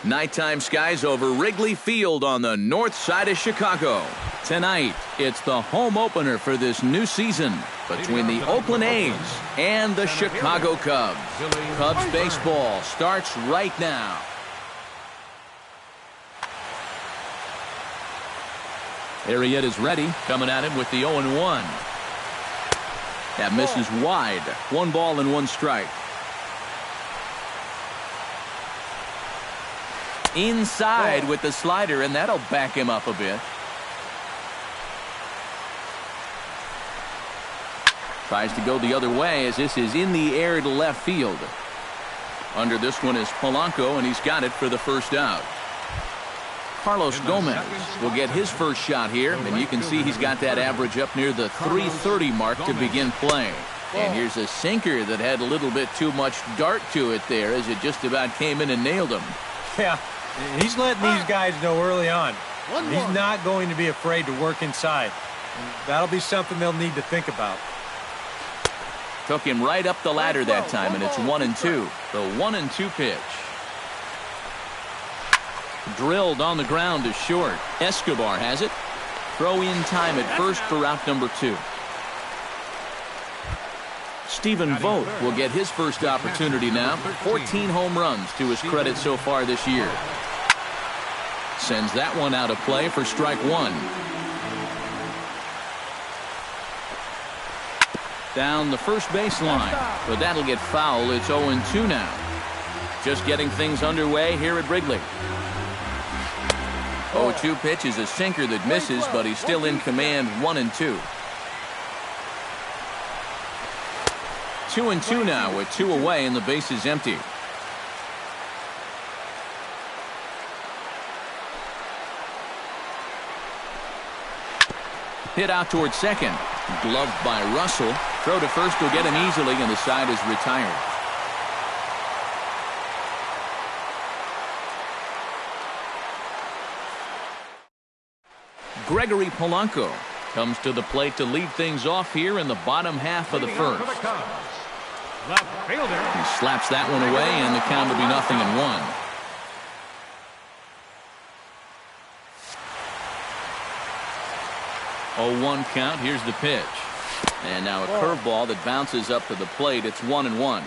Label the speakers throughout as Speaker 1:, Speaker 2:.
Speaker 1: Nighttime skies over Wrigley Field on the north side of Chicago. Tonight, it's the home opener for this new season between the Oakland A's and the Chicago Cubs. Cubs baseball starts right now. Arrieta's ready, coming at him with the 0-1. That misses wide. 1 ball and 1 strike. Inside with the slider, and that'll back him up a bit. Tries to go the other way as this is in the air to left field. Under this one is Polanco, and he's got it for the first out. Carlos Gomez will get his first shot here, and you can see he's got that average up near the 330 mark to begin play. And here's a sinker that had a little bit too much dart to it there as it just about came in and nailed him.
Speaker 2: Yeah, he's letting these guys know early on. He's not going to be afraid to work inside. And that'll be something they'll need to think about.
Speaker 1: Took him right up the ladder that time, and it's 1-2. The 1-2 pitch. Drilled on the ground to short. Escobar has it. Throw in time at first for out number 2. Stephen Vogt will get his first opportunity now. 14 home runs to his credit so far this year. Sends that one out of play for strike 1. Down the first baseline, but that'll get foul. It's 0-2 now. Just getting things underway here at Wrigley. 0-2 pitch is a sinker that misses, but he's still in command. 1-2. 2-2 now with 2 away and the base is empty. Hit out towards second. Gloved by Russell. Throw to first will get him easily, and the side is retired. Gregory Polanco comes to the plate to lead things off here in the bottom half of the first. He slaps that one away, and the count will be 0-1. Oh, 1 count. Here's the pitch. And now a curveball that bounces up to the plate. It's 1-1.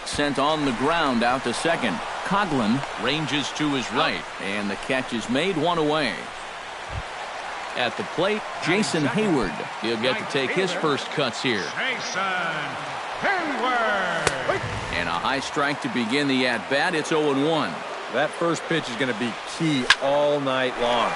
Speaker 1: Sent on the ground out to second. Coughlin ranges to his right, and the catch is made. 1 away. At the plate, Jason Hayward. He'll get to take his first cuts here.
Speaker 3: Jason Hayward.
Speaker 1: And a high strike to begin the at-bat. It's 0-1.
Speaker 2: That first pitch is going to be key all night long.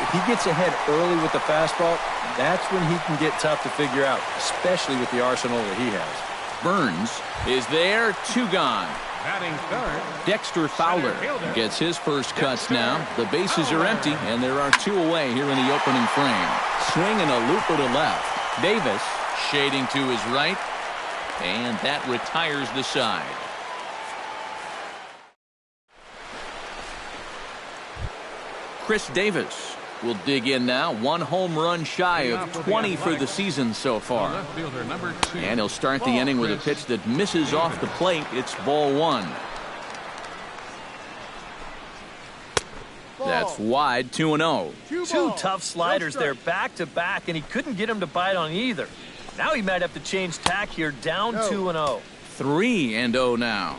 Speaker 2: If he gets ahead early with the fastball, that's when he can get tough to figure out, especially with the arsenal that he has.
Speaker 1: Burns is there. 2 gone.
Speaker 3: Batting third,
Speaker 1: Dexter Fowler gets his first cuts now. The bases are empty, and there are 2 away here in the opening frame. Swinging a looper to left. Davis shading to his right, and that retires the side. Chris Davis will dig in now. 1 home run shy of 20 for the season so far. And he'll start the inning with a pitch that misses off the plate. It's ball 1. That's wide. 2-0.
Speaker 4: 2 tough sliders there back to back, and he couldn't get him to bite on either. Now he might have to change tack here. Down 2-0.
Speaker 1: 3-0 now.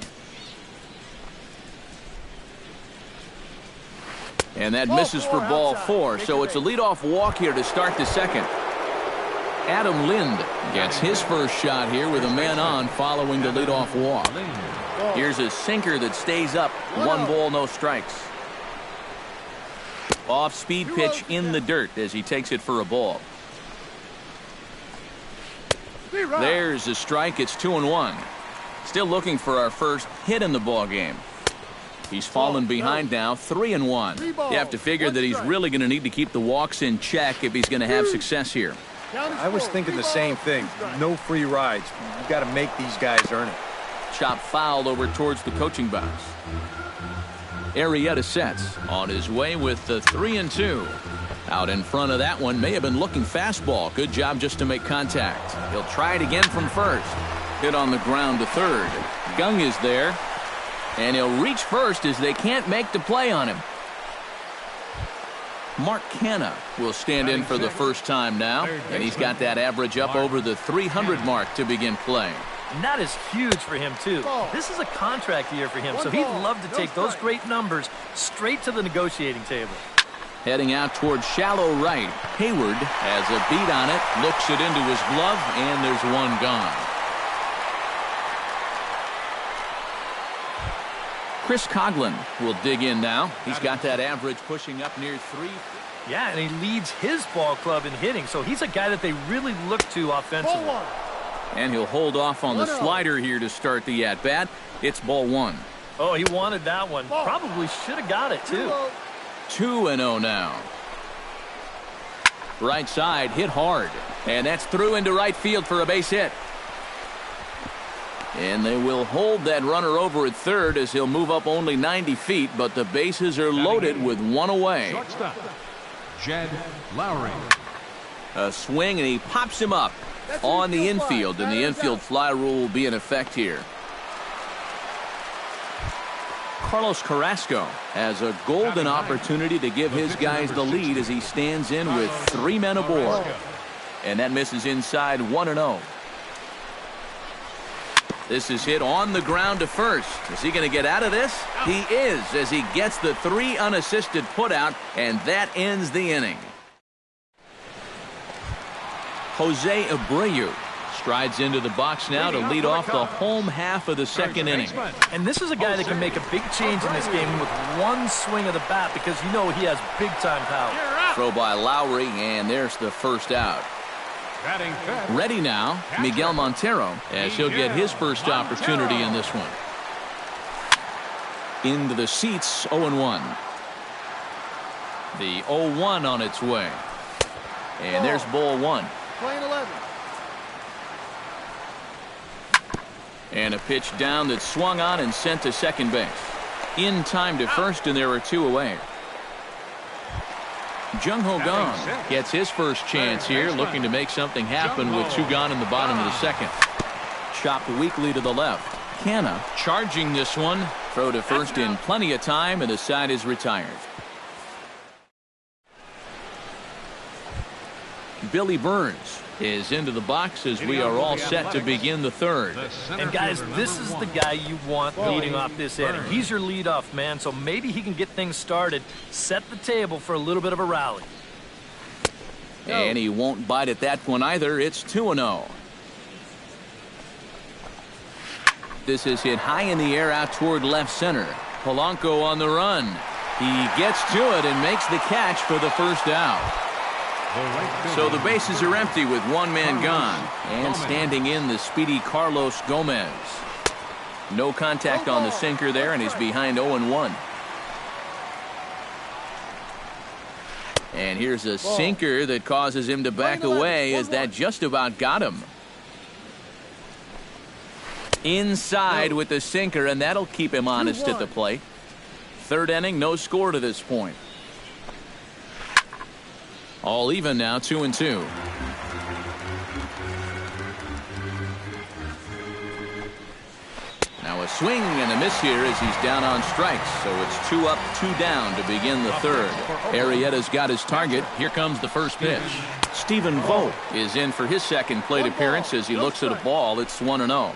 Speaker 1: And that misses for ball 4, so it's a leadoff walk here to start the second. Adam Lind gets his first shot here with a man on following the leadoff walk. Here's a sinker that stays up. 1 ball, no strikes. Off-speed pitch in the dirt as he takes it for a ball. There's a strike. It's 2-1. Still looking for our first hit in the ball game. He's fallen behind now. 3-1. You have to figure that he's really going to need to keep the walks in check if he's going to have success here.
Speaker 2: I was thinking the same thing. No free rides. You've got to make these guys earn it.
Speaker 1: Chop foul over towards the coaching box. Arrieta sets on his way with the 3-2. Out in front of that one, may have been looking fastball. Good job just to make contact. He'll try it again from first. Hit on the ground to third. Gung is there. And he'll reach first as they can't make the play on him. Mark Canha will stand in for the first time now, and he's got that average up over the 300 mark to begin play.
Speaker 4: And that is huge for him, too. This is a contract year for him, so he'd love to take those great numbers straight to the negotiating table.
Speaker 1: Heading out towards shallow right. Hayward has a beat on it, looks it into his glove, and there's one gone. Chris Coughlin will dig in now. He's got that average pushing up near 3.
Speaker 4: Yeah, and he leads his ball club in hitting, so he's a guy that they really look to offensively.
Speaker 1: And he'll hold off on the slider here to start the at-bat. It's ball 1.
Speaker 4: Oh, he wanted that one. Probably should have got it, too.
Speaker 1: 2-0 now. Right side, hit hard. And that's through into right field for a base hit. And they will hold that runner over at third as he'll move up only 90 feet, but the bases are loaded with one away.
Speaker 3: Shortstop, Jed Lowry.
Speaker 1: A swing, and he pops him up on the infield, and the infield fly rule will be in effect here. Carlos Carrasco has a golden opportunity to give his guys the lead as he stands in with 3 men aboard. And that misses inside 1-0. This is hit on the ground to first. Is he going to get out of this? He is, as he gets the 3 unassisted putout, and that ends the inning. Jose Abreu strides into the box now to lead off the home half of the second inning.
Speaker 4: And this is a guy that can make a big change in this game with one swing of the bat, because you know he has big-time power.
Speaker 1: Throw by Lowry, and there's the first out. Ready now, Miguel Montero, as he'll get his first opportunity in this one. Into the seats, 0-1. The 0-1 on its way. And there's ball 1.
Speaker 5: Playing 11.
Speaker 1: And a pitch down that swung on and sent to second base. In time to first, and there are 2 away. Jung Ho Kang gets his first chance here, looking to make something happen with 2 gone in the bottom of the second. Chopped weakly to the left. Canha charging this one. Throw to first in plenty of time, and the side is retired. Billy Burns is into the box as we are all set to begin the third.
Speaker 4: And guys, this is the guy you want leading off this inning. He's your leadoff man, so maybe he can get things started, set the table for a little bit of a rally.
Speaker 1: And he won't bite at that one either. It's 2-0. This is hit high in the air out toward left center. Polanco on the run. He gets to it and makes the catch for the first out. So the bases are empty with 1 man gone. And standing in, the speedy Carlos Gomez. No contact on the sinker there, and he's behind 0-1. And here's a sinker that causes him to back away, as that just about got him. Inside with the sinker, and that'll keep him honest at the plate. Third inning, no score to this point. All even now, 2-2. Now a swing and a miss here as he's down on strikes. So it's 2 up, 2 down to begin the third. Arrieta's got his target. Here comes the first pitch. Stephen Vogt is in for his second plate appearance as he looks at a ball. It's 1-0.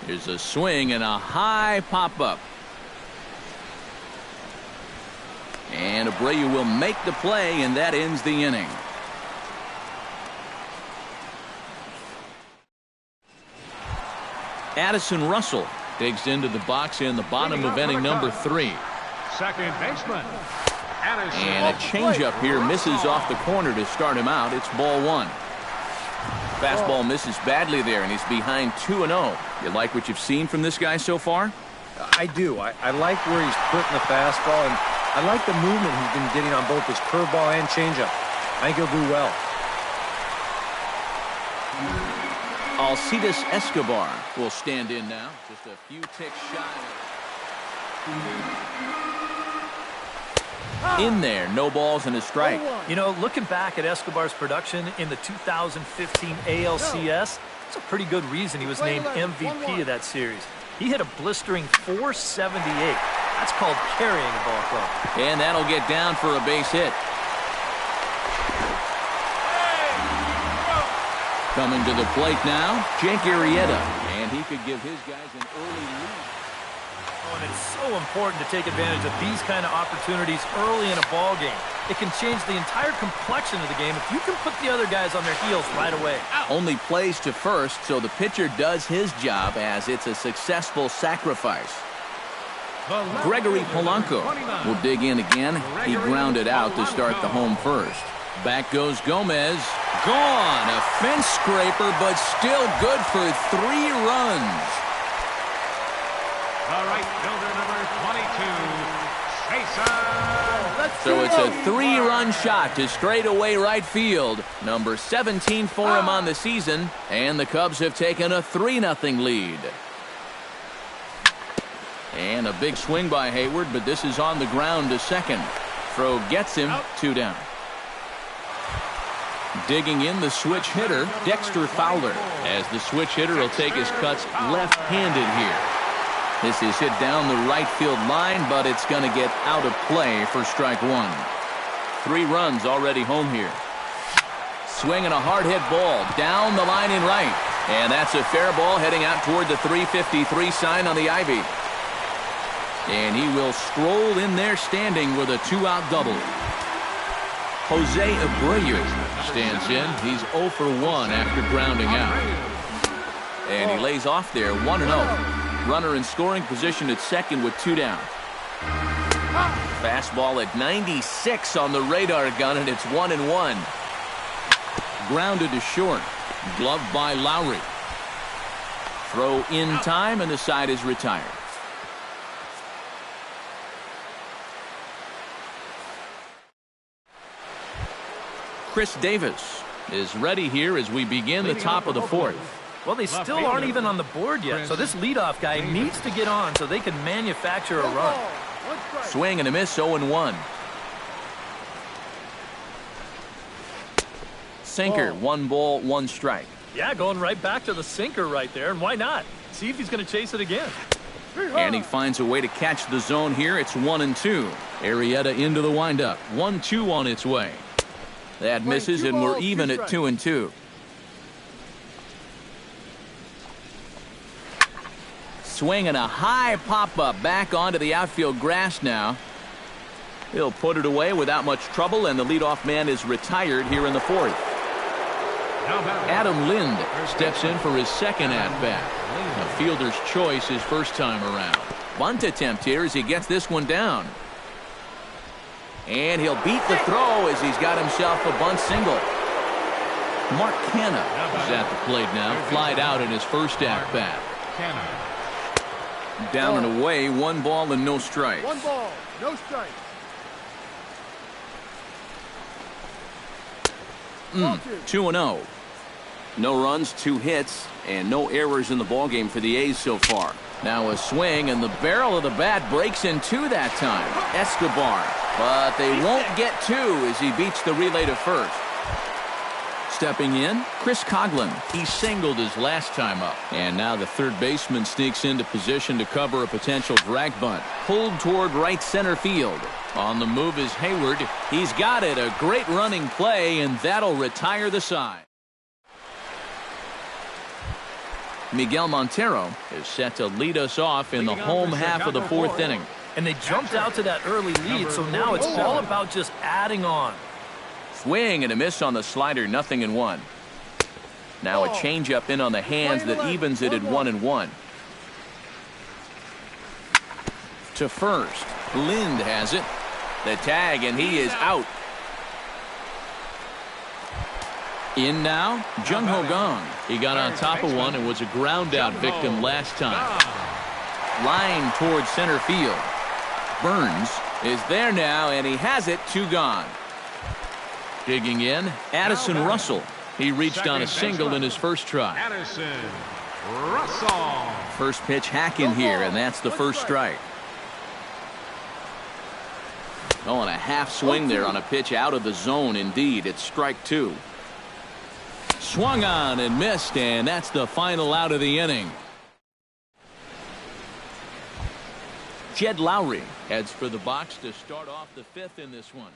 Speaker 1: Here's a swing and a high pop-up. And Abreu will make the play, and that ends the inning. Addison Russell digs into the box in the bottom of inning number 3.
Speaker 3: Second baseman, Addison.
Speaker 1: And a changeup here misses off the corner to start him out. It's ball 1. Fastball misses badly there, and he's behind 2-0. You like what you've seen from this guy so far?
Speaker 2: I do. I like where he's putting the fastball, and I like the movement he's been getting on both his curveball and changeup. I think he'll do well.
Speaker 1: Alcides Escobar will stand in now. Just a few ticks shy. In there, no balls and a strike.
Speaker 4: You know, looking back at Escobar's production in the 2015 ALCS, it's a pretty good reason he was named MVP of that series. He hit a blistering .478. That's called carrying a ball club.
Speaker 1: And that'll get down for a base hit. Coming to the plate now, Jake Arrieta. And he could give his guys an early lead.
Speaker 4: Oh, and it's so important to take advantage of these kind of opportunities early in a ball game. It can change the entire complexion of the game if you can put the other guys on their heels right away.
Speaker 1: Only plays to first, so the pitcher does his job as it's a successful sacrifice. Gregory Polanco will dig in again. He grounded out to start the home first. Back goes Gomez. Gone. A fence scraper, but still good for 3 runs.
Speaker 3: The right fielder, number 22, Cesar.
Speaker 1: So it's a 3-run shot to straightaway right field. Number 17 for him on the season, and the Cubs have taken a 3-0 lead. And a big swing by Hayward, but this is on the ground to second. Throw gets him, 2 down. Digging in the switch hitter, Dexter Fowler, as the switch hitter will take his cuts left-handed here. This is hit down the right field line, but it's going to get out of play for strike 1. 3 runs already home here. Swinging a hard hit ball down the line in right. And that's a fair ball heading out toward the 353 sign on the ivy. And he will stroll in there standing with a 2-out double. Jose Abreu stands in. He's 0 for 1 after grounding out. And he lays off there 1-0. Runner in scoring position at second with 2 down. Fastball at 96 on the radar gun, and it's 1-1. Grounded to short. Gloved by Lowry. Throw in time, and the side is retired. Chris Davis is ready here as we begin the top of the 4th.
Speaker 4: Well, they still aren't even on the board yet, so this leadoff guy needs to get on so they can manufacture a run.
Speaker 1: Swing and a miss, 0-1. Sinker, 1 ball, 1 strike.
Speaker 4: Yeah, going right back to the sinker right there, and why not? See if he's going to chase it again.
Speaker 1: And he finds a way to catch the zone here. It's 1-2. Arrieta into the windup. 1-2 on its way. That misses, and we're even at 2-2. Swinging a high pop-up back onto the outfield grass now. He'll put it away without much trouble, and the leadoff man is retired here in the 4th. Adam Lind steps in for his second at-bat. A fielder's choice his first time around. Bunt attempt here as he gets this one down. And he'll beat the throw as he's got himself a bunt single. Mark Canha is at the plate now. Flied out in his first at-bat. Down and away, 1 ball and no strikes.
Speaker 5: 1 ball, no strikes.
Speaker 1: 2-0. No runs, 2 hits, and no errors in the ballgame for the A's so far. Now a swing, and the barrel of the bat breaks in 2 that time. Escobar. But they won't get 2 as he beats the relay to first. Stepping in, Chris Coghlan. He singled his last time up. And now the third baseman sneaks into position to cover a potential drag bunt. Pulled toward right center field. On the move is Hayward. He's got it. A great running play, and that'll retire the side. Miguel Montero is set to lead us off in the home half of the 4th inning.
Speaker 4: And they jumped out to that early lead, so now it's all about just adding on.
Speaker 1: Swing and a miss on the slider, 0-1. Now a changeup in on the hands that evens it at 1-1. To first, Lind has it. The tag, and he is out. In now, Jung Ho Gong. He got on top of one and was a ground out victim last time. Line towards center field. Burns is there now, and he has it, 2 gone. Digging in, Addison Russell. He reached on a single in his first try.
Speaker 3: Addison Russell.
Speaker 1: First pitch hack in here, and that's the first strike. Oh, and a half swing there on a pitch out of the zone. Indeed, it's strike two. Swung on and missed, and that's the final out of the inning. Jed Lowry heads for the box to start off the fifth in this one.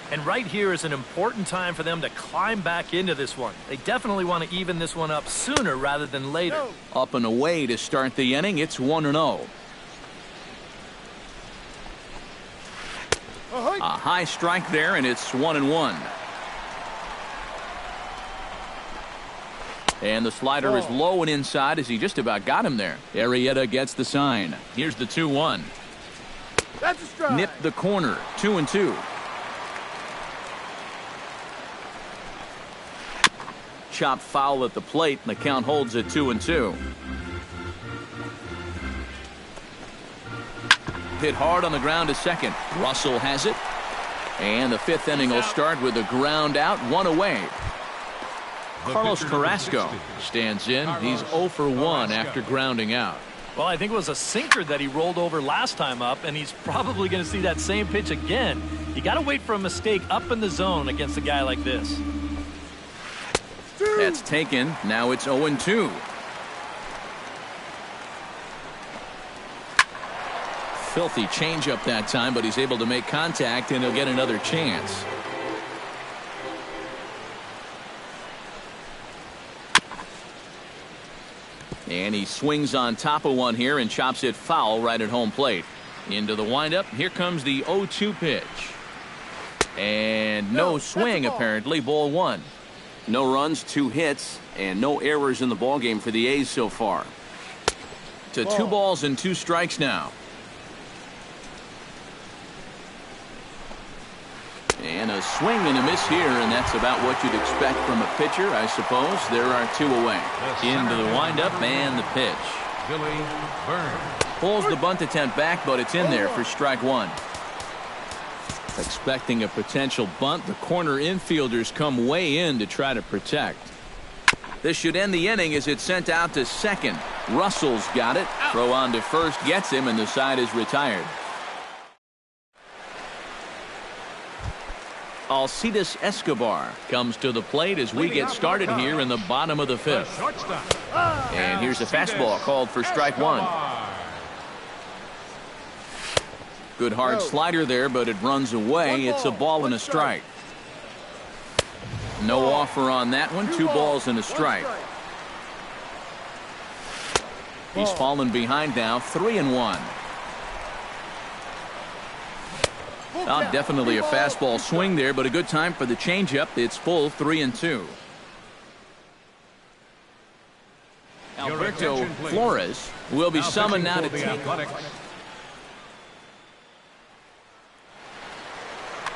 Speaker 4: And right here is an important time for them to climb back into this one. They definitely want to even this one up sooner rather than later.
Speaker 1: Up and away to start the inning. It's 1-0. A high strike there, and it's 1-1. And the slider is low and inside as he just about got him there. Arrieta gets the sign. Here's the 2-1.
Speaker 5: That's a strike.
Speaker 1: Nipped the corner. 2-2. Chop foul at the plate, and the count holds at 2-2. Hit hard on the ground to second. Russell has it. And the fifth inning will start with a ground out, one away. Carlos Carrasco stands in. He's 0 for 1 after grounding out.
Speaker 4: Well, I think it was a sinker that he rolled over last time up, and he's probably going to see that same pitch again. You got to wait for a mistake up in the zone against a guy like this.
Speaker 1: That's taken. Now it's 0-2. Filthy changeup that time, but he's able to make contact, and he'll get another chance. And he swings on top of one here and chops it foul right at home plate. Into the windup. Here comes the 0-2 pitch. And no swing, apparently. Ball one. No runs, 2 hits, and no errors in the ballgame for the A's so far. To 2 balls and 2 strikes now. And a swing and a miss here, and that's about what you'd expect from a pitcher, I suppose. There are 2 away. Into the windup and the pitch.
Speaker 3: Billy Burns.
Speaker 1: Pulls the bunt attempt back, but it's in there for strike 1. Expecting a potential bunt, the corner infielders come way in to try to protect. This should end the inning as it's sent out to second. Russell's got it. Throw on to first gets him, and the side is retired. Alcides Escobar comes to the plate as we get started here in the bottom of the 5th. And here's a fastball called for strike 1. Good hard slider there, but it runs away. It's a ball and a strike. No offer on that one. 2 balls and a strike. He's fallen behind now, 3-1. Oh, definitely a fastball swing there, but a good time for the changeup. It's full 3-2. Alberto Flores will be summoned now to take.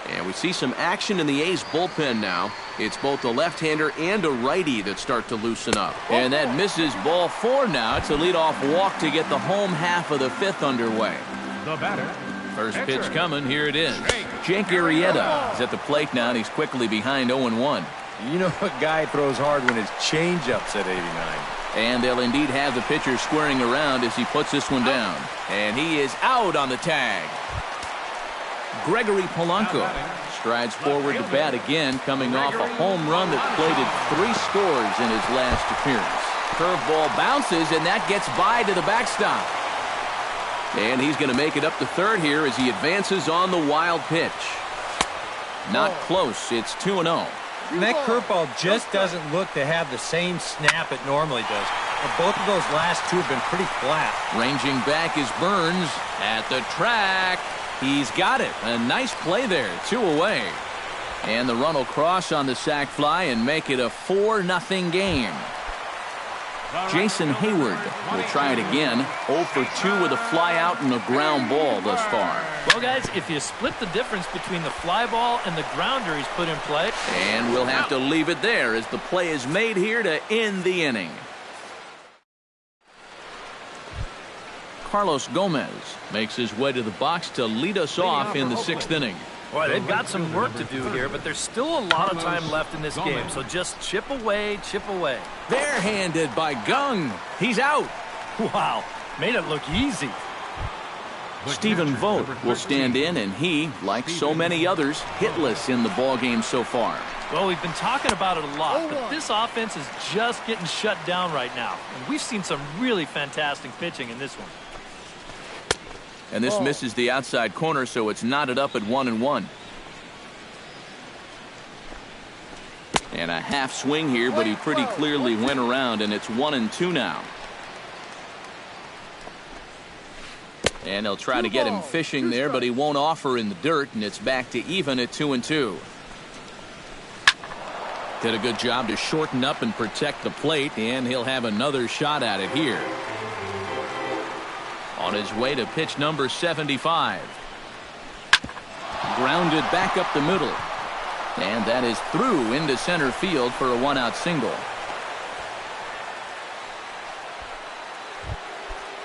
Speaker 1: And we see some action in the A's bullpen now. It's both a left-hander and a righty that start to loosen up. And that misses ball 4 now. It's a leadoff walk to get the home half of the 5th underway.
Speaker 3: The batter.
Speaker 1: First pitch coming. Here it is. Jake Arrieta is at the plate now, and he's quickly behind 0-1.
Speaker 2: You know a guy throws hard when his changeup's at 89.
Speaker 1: And they'll indeed have the pitcher squaring around as he puts this one down. And he is out on the tag. Gregory Polanco strides forward to bat again, coming off a home run that plated 3 scores in his last appearance. Curveball bounces, and that gets by to the backstop. And he's going to make it up to third here as he advances on the wild pitch. Not close. It's 2-0.
Speaker 2: And that curveball just doesn't look to have the same snap it normally does. And both of those last 2 have been pretty flat.
Speaker 1: Ranging back is Burns at the track. He's got it. A nice play there. 2 away. And the run will cross on the sac fly and make it a 4-0 game. Jason Hayward will try it again. 0 for 2 with a fly out and a ground ball thus far.
Speaker 4: Well, guys, if you split the difference between the fly ball and the grounder he's put in play.
Speaker 1: And we'll have to leave it there as the play is made here to end the inning. Carlos Gomez makes his way to the box to lead us off in the 6th inning.
Speaker 4: Boy, they've got some work to do here, but there's still a lot of time left in this game, so just chip away, chip away.
Speaker 1: Barehanded by Gung. He's out.
Speaker 4: Wow, made it look easy.
Speaker 1: Stephen Vogt will stand in, and he, like so many others, hitless in the ballgame so far.
Speaker 4: Well, we've been talking about it a lot, but this offense is just getting shut down right now. And we've seen some really fantastic pitching in this one.
Speaker 1: And this misses the outside corner, so it's knotted up at 1-1. And a half swing here, but he pretty clearly went around, and it's 1-2 now. And they'll try to get him fishing there, but he won't offer in the dirt, and it's back to even at 2-2. Did a good job to shorten up and protect the plate, and he'll have another shot at it here. On his way to pitch number 75. Grounded back up the middle. And that is through into center field for a one-out single.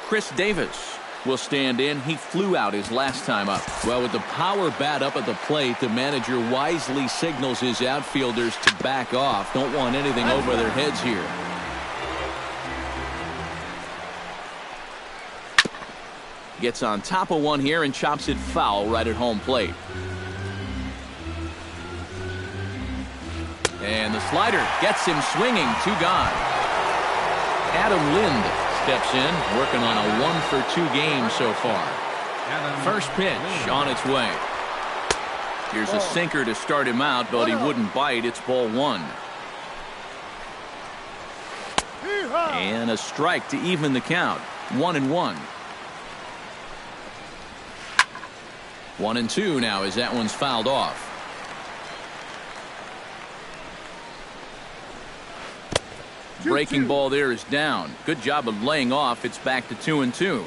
Speaker 1: Chris Davis will stand in. He flew out his last time up. Well, with the power bat up at the plate, the manager wisely signals his outfielders to back off. Don't want anything over their heads here. Gets on top of one here and chops it foul right at home plate. And the slider gets him swinging. 2 gone. Adam Lind steps in, working on a 1-for-2 game so far. First pitch on its way. Here's a sinker to start him out, but he wouldn't bite. It's ball 1. And a strike to even the count. 1-1. 1-2 now as that one's fouled off. Breaking ball there is down. Good job of laying off. It's back to 2-2.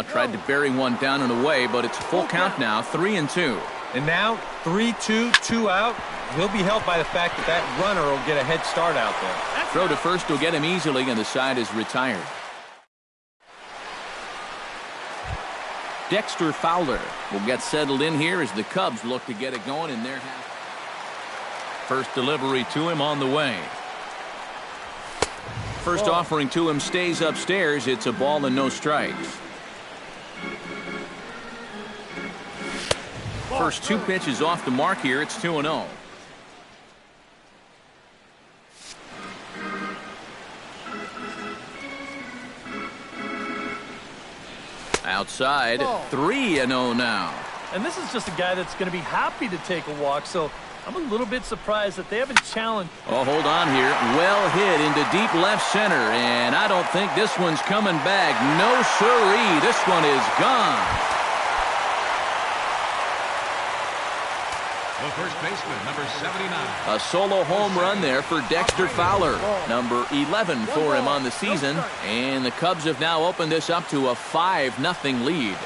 Speaker 1: Tried to bury one down and away, but it's full count now. 3-2.
Speaker 2: And now 3-2, 2 out. He'll be helped by the fact that that runner will get a head start out there.
Speaker 1: Throw to first will get him easily, and the side is retired. Dexter Fowler will get settled in here as the Cubs look to get it going in their half. First delivery to him on the way. First offering to him stays upstairs. It's a ball and no strikes. First 2 pitches off the mark here. It's 2-0. Outside, 3-0 now.
Speaker 4: And this is just a guy that's going to be happy to take a walk, so I'm a little bit surprised that they haven't challenged.
Speaker 1: Oh, hold on here. Well hit into deep left center, and I don't think this one's coming back. No siree. This one is gone.
Speaker 3: The first baseman, number 79.
Speaker 1: A solo home run there for Dexter Fowler. Number 11 for him on the season. And the Cubs have now opened this up to a 5-0 lead.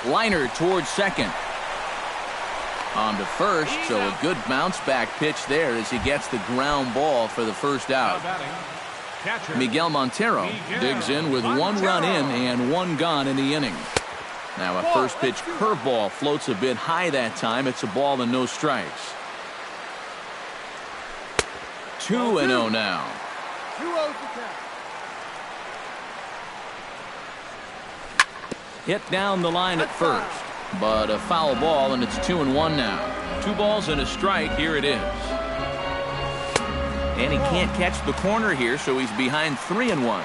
Speaker 1: Liner towards second. On to first, so a good bounce back pitch there as he gets the ground ball for the first out. Miguel Montero digs in with 1 run in and 1 gone in the inning. Now a first pitch curveball floats a bit high that time. It's a ball and no strikes. 2-0 now. Hit down the line at first, but a foul ball, and it's 2-1 now. 2 balls and a strike. Here it is. And he can't catch the corner here, so he's behind 3-1.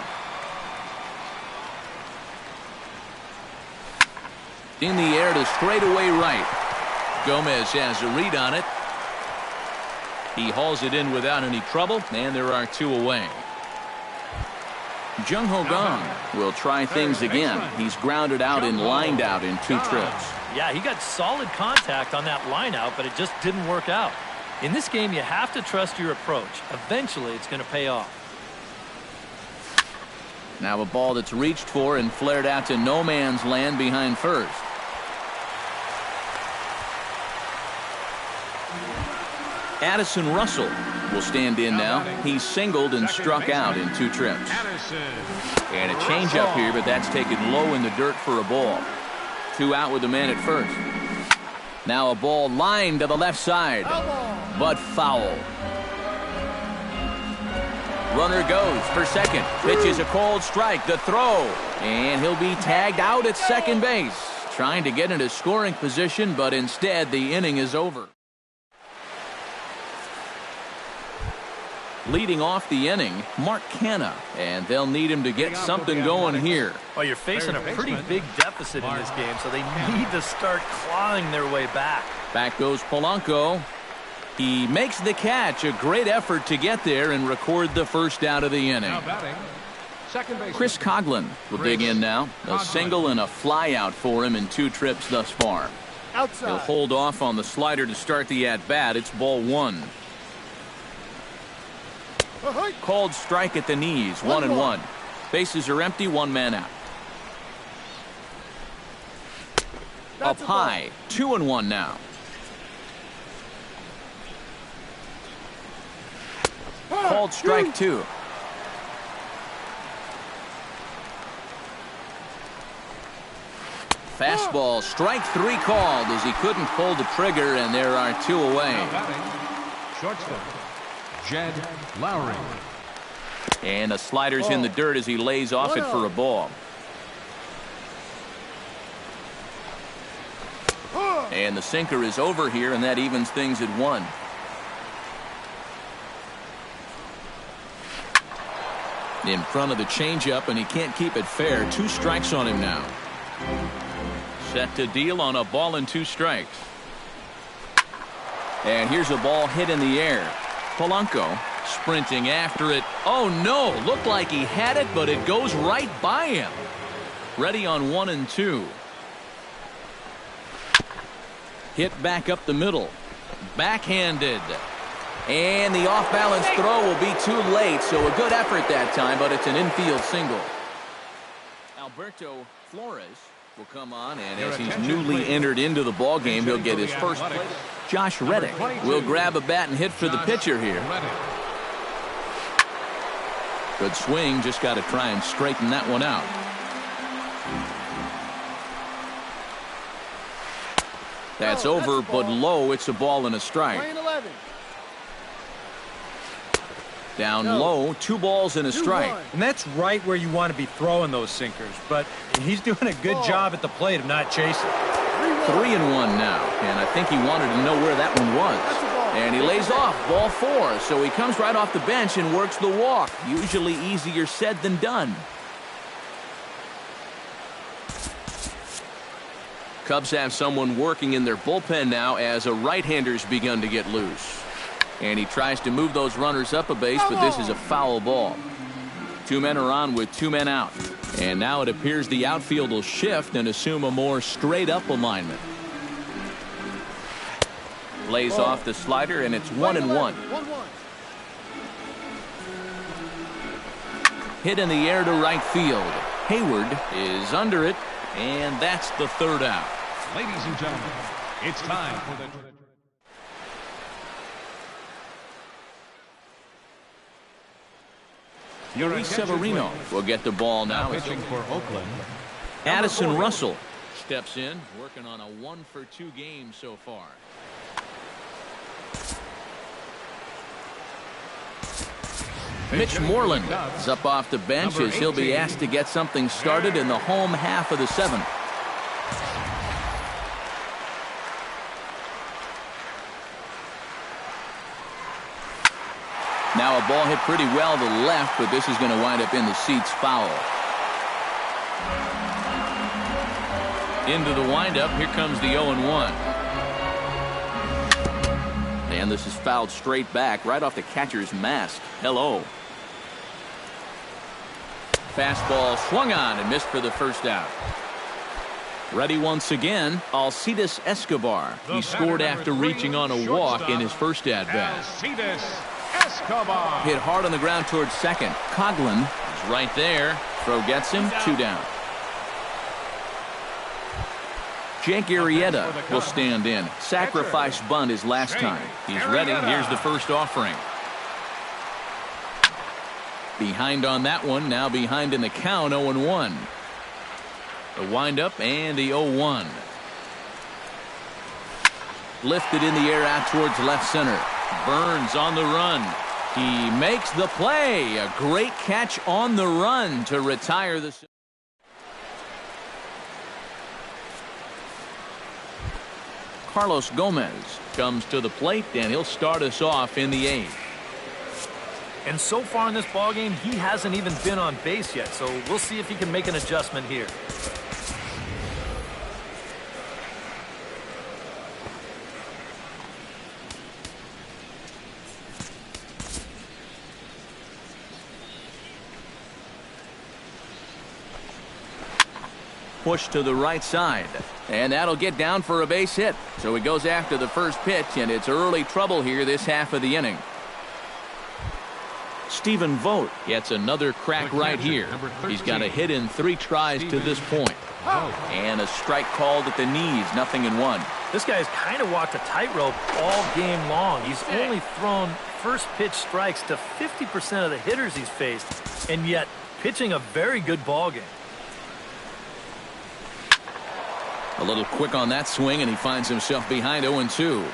Speaker 1: In the air to straightaway right. Gomez has a read on it. He hauls it in without any trouble, and there are 2 away. Jung Ho Kang will try things again. He's grounded out and lined out in 2 trips.
Speaker 4: Yeah, he got solid contact on that line out, but it just didn't work out. In this game, you have to trust your approach. Eventually, it's going to pay off.
Speaker 1: Now a ball that's reached for and flared out to no man's land behind first. Addison Russell will stand in now. He's singled and struck out in 2 trips. And a changeup here, but that's taken low in the dirt for a ball. 2 out with the man at first. Now a ball lined to the left side, but foul. Runner goes for second. Pitches a cold strike. The throw. And he'll be tagged out at second base. Trying to get into scoring position, but instead the inning is over. Leading off the inning, Mark Canha, and they'll need him to get something going here.
Speaker 4: Well, you're facing a pretty big deficit in this game, so they need to start clawing their way back.
Speaker 1: Back goes Polanco. He makes the catch. A great effort to get there and record the first out of the inning. Chris Coghlan will dig in now. A single and a fly out for him in 2 trips thus far. He'll hold off on the slider to start the at-bat. It's ball 1. Called strike at the knees, 1-1. Bases are empty, 1 man out. Up high, 2-1 now. Called strike 2. Fastball, strike 3 called as he couldn't pull the trigger, and there are 2 away.
Speaker 3: Shortstop, Jed Lowry.
Speaker 1: And the slider's in the dirt as he lays off it for a ball. And the sinker is over here, and that evens things at 1. In front of the changeup, and he can't keep it fair. 2 strikes on him now. Set to deal on a ball and 2 strikes. And here's a ball hit in the air. Polanco sprinting after it. Oh no, looked like he had it, but it goes right by him. Ready on 1 and 2. Hit back up the middle. Backhanded. And the off-balance throw will be too late, so a good effort that time, but it's an infield single. Alberto Flores will come on, and as he's newly entered into the ballgame, he'll get his first play. Josh Reddick will grab a bat and hit for the pitcher here. Good swing, just got to try and straighten that one out. That's over, but low. It's a ball and a strike. Down low, 2 balls and a strike.
Speaker 2: And that's right where you want to be throwing those sinkers, but he's doing a good job at the plate of not chasing.
Speaker 1: 3-1 now, and I think he wanted to know where that one was. And he lays off, ball 4, so he comes right off the bench and works the walk. Usually easier said than done. Cubs have someone working in their bullpen now as a right-hander's begun to get loose. And he tries to move those runners up a base, but this is a foul ball. 2 men are on with 2 men out. And now it appears the outfield will shift and assume a more straight-up alignment. Lays off the slider, and it's 1-1. Hit in the air to right field. Hayward is under it, and that's the 3rd out.
Speaker 3: Ladies and gentlemen, it's time for the...
Speaker 1: Luis Severino will get the ball now.
Speaker 3: Pitching for Oakland.
Speaker 1: Addison Russell steps in, working on a 1-for-2 game so far. Mitch Moreland is up off the bench as he'll be asked to get something started in the home half of the 7th. Now a ball hit pretty well to the left, but this is going to wind up in the seats foul. Into the windup, here comes the 0-1. And this is fouled straight back, right off the catcher's mask. Hello. Fastball swung on and missed for the 1st out. Ready once again, Alcides Escobar. He scored after reaching on a walk in his first at-bat. Hit hard on the ground towards second. Coghlan is right there. Throw gets him. 2 down. Jake Arrieta will stand in. Sacrifice bunt his last time. He's ready. Here's the first offering. Behind on that one. Now behind in the count. 0-1. The windup and the 0-1. Lifted in the air out towards left center. Burns on the run. He makes the play. A great catch on the run to retire the... Carlos Gomez comes to the plate, and he'll start us off in the 8th.
Speaker 4: And so far in this ballgame, he hasn't even been on base yet, so we'll see if he can make an adjustment here.
Speaker 1: Push to the right side, and that'll get down for a base hit. So he goes after the first pitch, and it's early trouble here this half of the inning. Stephen Vogt gets another crack right here. He's got a hit in 3 tries to this point. And a strike called at the knees, 0-1.
Speaker 4: This guy's kind of walked a tightrope all game long. He's only thrown first pitch strikes to 50% of the hitters he's faced, and yet pitching a very good ball game.
Speaker 1: A little quick on that swing, and he finds himself behind 0-2.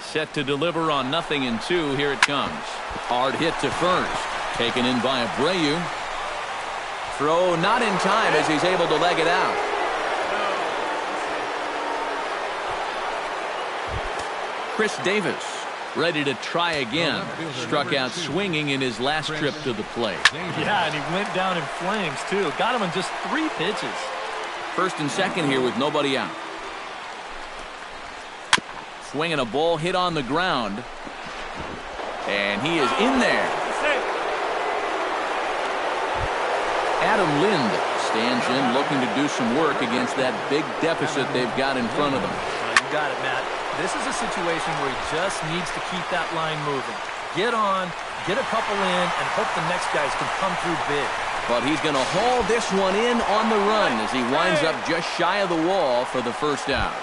Speaker 1: Set to deliver on 0-2. Here it comes. Hard hit to first. Taken in by Abreu. Throw not in time as he's able to leg it out. Chris Davis ready to try again. Struck out swinging in his last trip to the plate.
Speaker 4: Yeah, and he went down in flames, too. Got him in just 3 pitches.
Speaker 1: First and second here with nobody out. Swinging a ball hit on the ground. And he is in there. Adam Lind stands in looking to do some work against that big deficit they've got in front of them.
Speaker 4: You got it, Matt. This is a situation where he just needs to keep that line moving. Get on, get a couple in, and hope the next guys can come through big.
Speaker 1: But he's going to haul this one in on the run as he winds up just shy of the wall for the first out.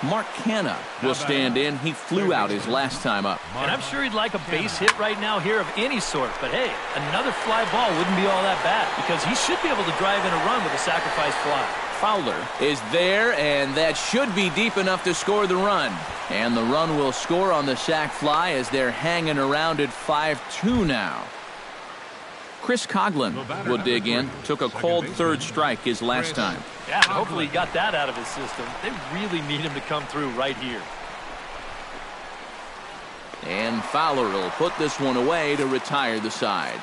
Speaker 1: Mark Canha will stand in. He flew out his last time up.
Speaker 4: And I'm sure he'd like a base hit right now here of any sort. But, hey, another fly ball wouldn't be all that bad because he should be able to drive in a run with a sacrifice fly.
Speaker 1: Fowler is there, and that should be deep enough to score the run. And the run will score on the sac fly as they're hanging around at 5-2 now. Chris Coghlan will dig in. Took a called third strike his last time.
Speaker 4: Yeah, and hopefully he got that out of his system. They really need him to come through right here.
Speaker 1: And Fowler will put this one away to retire the side.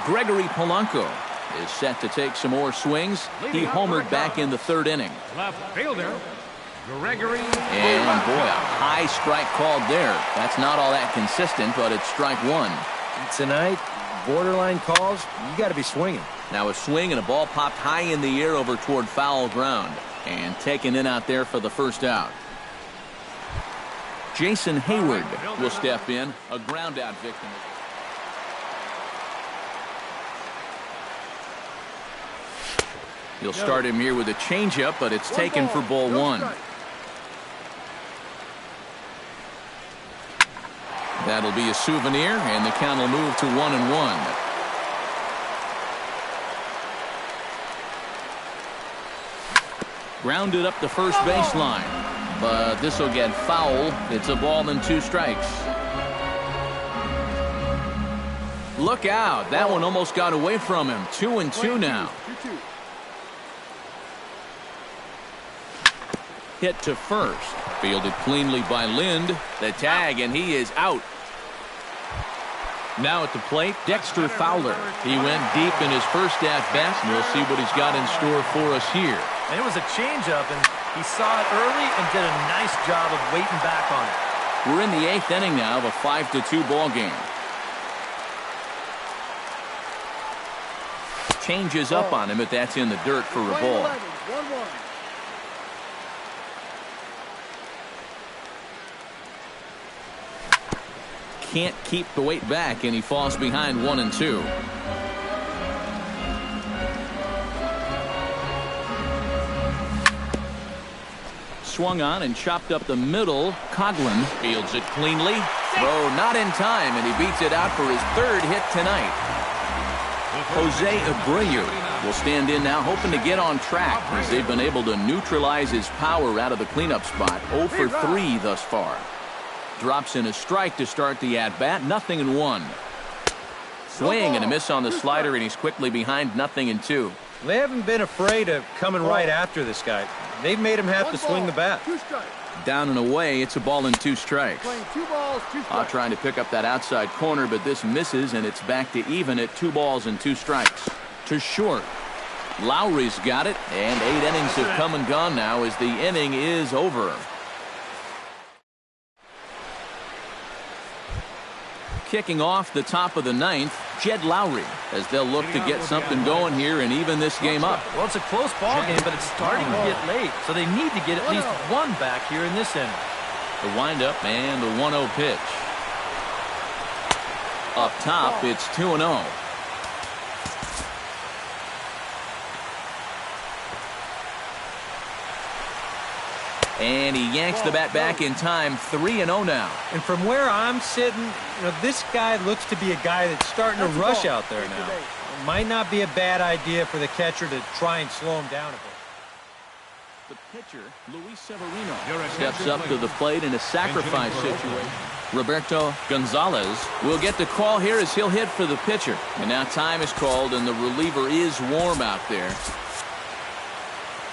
Speaker 1: Gregory Polanco is set to take some more swings. He homered back in the 3rd inning.
Speaker 3: Left fielder, Gregory.
Speaker 1: And boy, a high strike called there. That's not all that consistent, but it's strike 1.
Speaker 2: Tonight, borderline calls, you got to be swinging.
Speaker 1: Now a swing and a ball popped high in the air over toward foul ground. And taken in out there for the first out. Jason Hayward will step in, a ground out victim. You'll start him here with a changeup, but it's taken for ball 1. That'll be a souvenir, and the count will move to 1-1. Grounded up the first baseline, but this will get foul. It's a ball and 2 strikes. Look out. That one almost got away from him. 2-2 now. Hit to first. Fielded cleanly by Lind. The tag, and he is out. Now at the plate, Dexter Fowler. He went deep in his first at-bat, and we'll see what he's got in store for us here.
Speaker 4: And it was a changeup, and he saw it early and did a nice job of waiting back on it.
Speaker 1: We're in the 8th inning now of a 5-2 ball game. Changes up on him, but that's in the dirt for a ball.
Speaker 5: 1-1.
Speaker 1: Can't keep the weight back, and he falls behind 1-2. Swung on and chopped up the middle. Coghlan fields it cleanly. Throw not in time, and he beats it out for his 3rd hit tonight. Jose Abreu will stand in now, hoping to get on track as they've been able to neutralize his power out of the cleanup spot. 0 for 3 thus far. Drops in a strike to start the at-bat. 0-1. Swing and a miss on the slider, and he's quickly behind 0-2.
Speaker 2: They haven't been afraid of coming right after this guy. They've made him have to swing the bat.
Speaker 1: Down and away, it's a ball and 2 strikes.
Speaker 5: Playing 2 balls, 2 strikes.
Speaker 1: Trying to pick up that outside corner, but this misses, and it's back to even at 2 balls and 2 strikes. To short. Lowry's got it, and 8 innings have come and gone now as the inning is over. Kicking off the top of the 9th, Jed Lowry, as they'll look to get something going here and even this game up.
Speaker 4: Well, it's a close ball game, but it's starting to get late, so they need to get at least one back here in this inning.
Speaker 1: The windup and the 1-0 pitch. Up top, it's 2-0. And he yanks the bat back in time. 3-0 now.
Speaker 2: And from where I'm sitting, this guy looks to be a guy that's starting to rush out there now. It might not be a bad idea for the catcher to try and slow him down a bit.
Speaker 1: The pitcher, Luis Severino, steps up to the plate in a sacrifice situation. Roberto Gonzalez will get the call here as he'll hit for the pitcher. And now time is called, and the reliever is warm out there.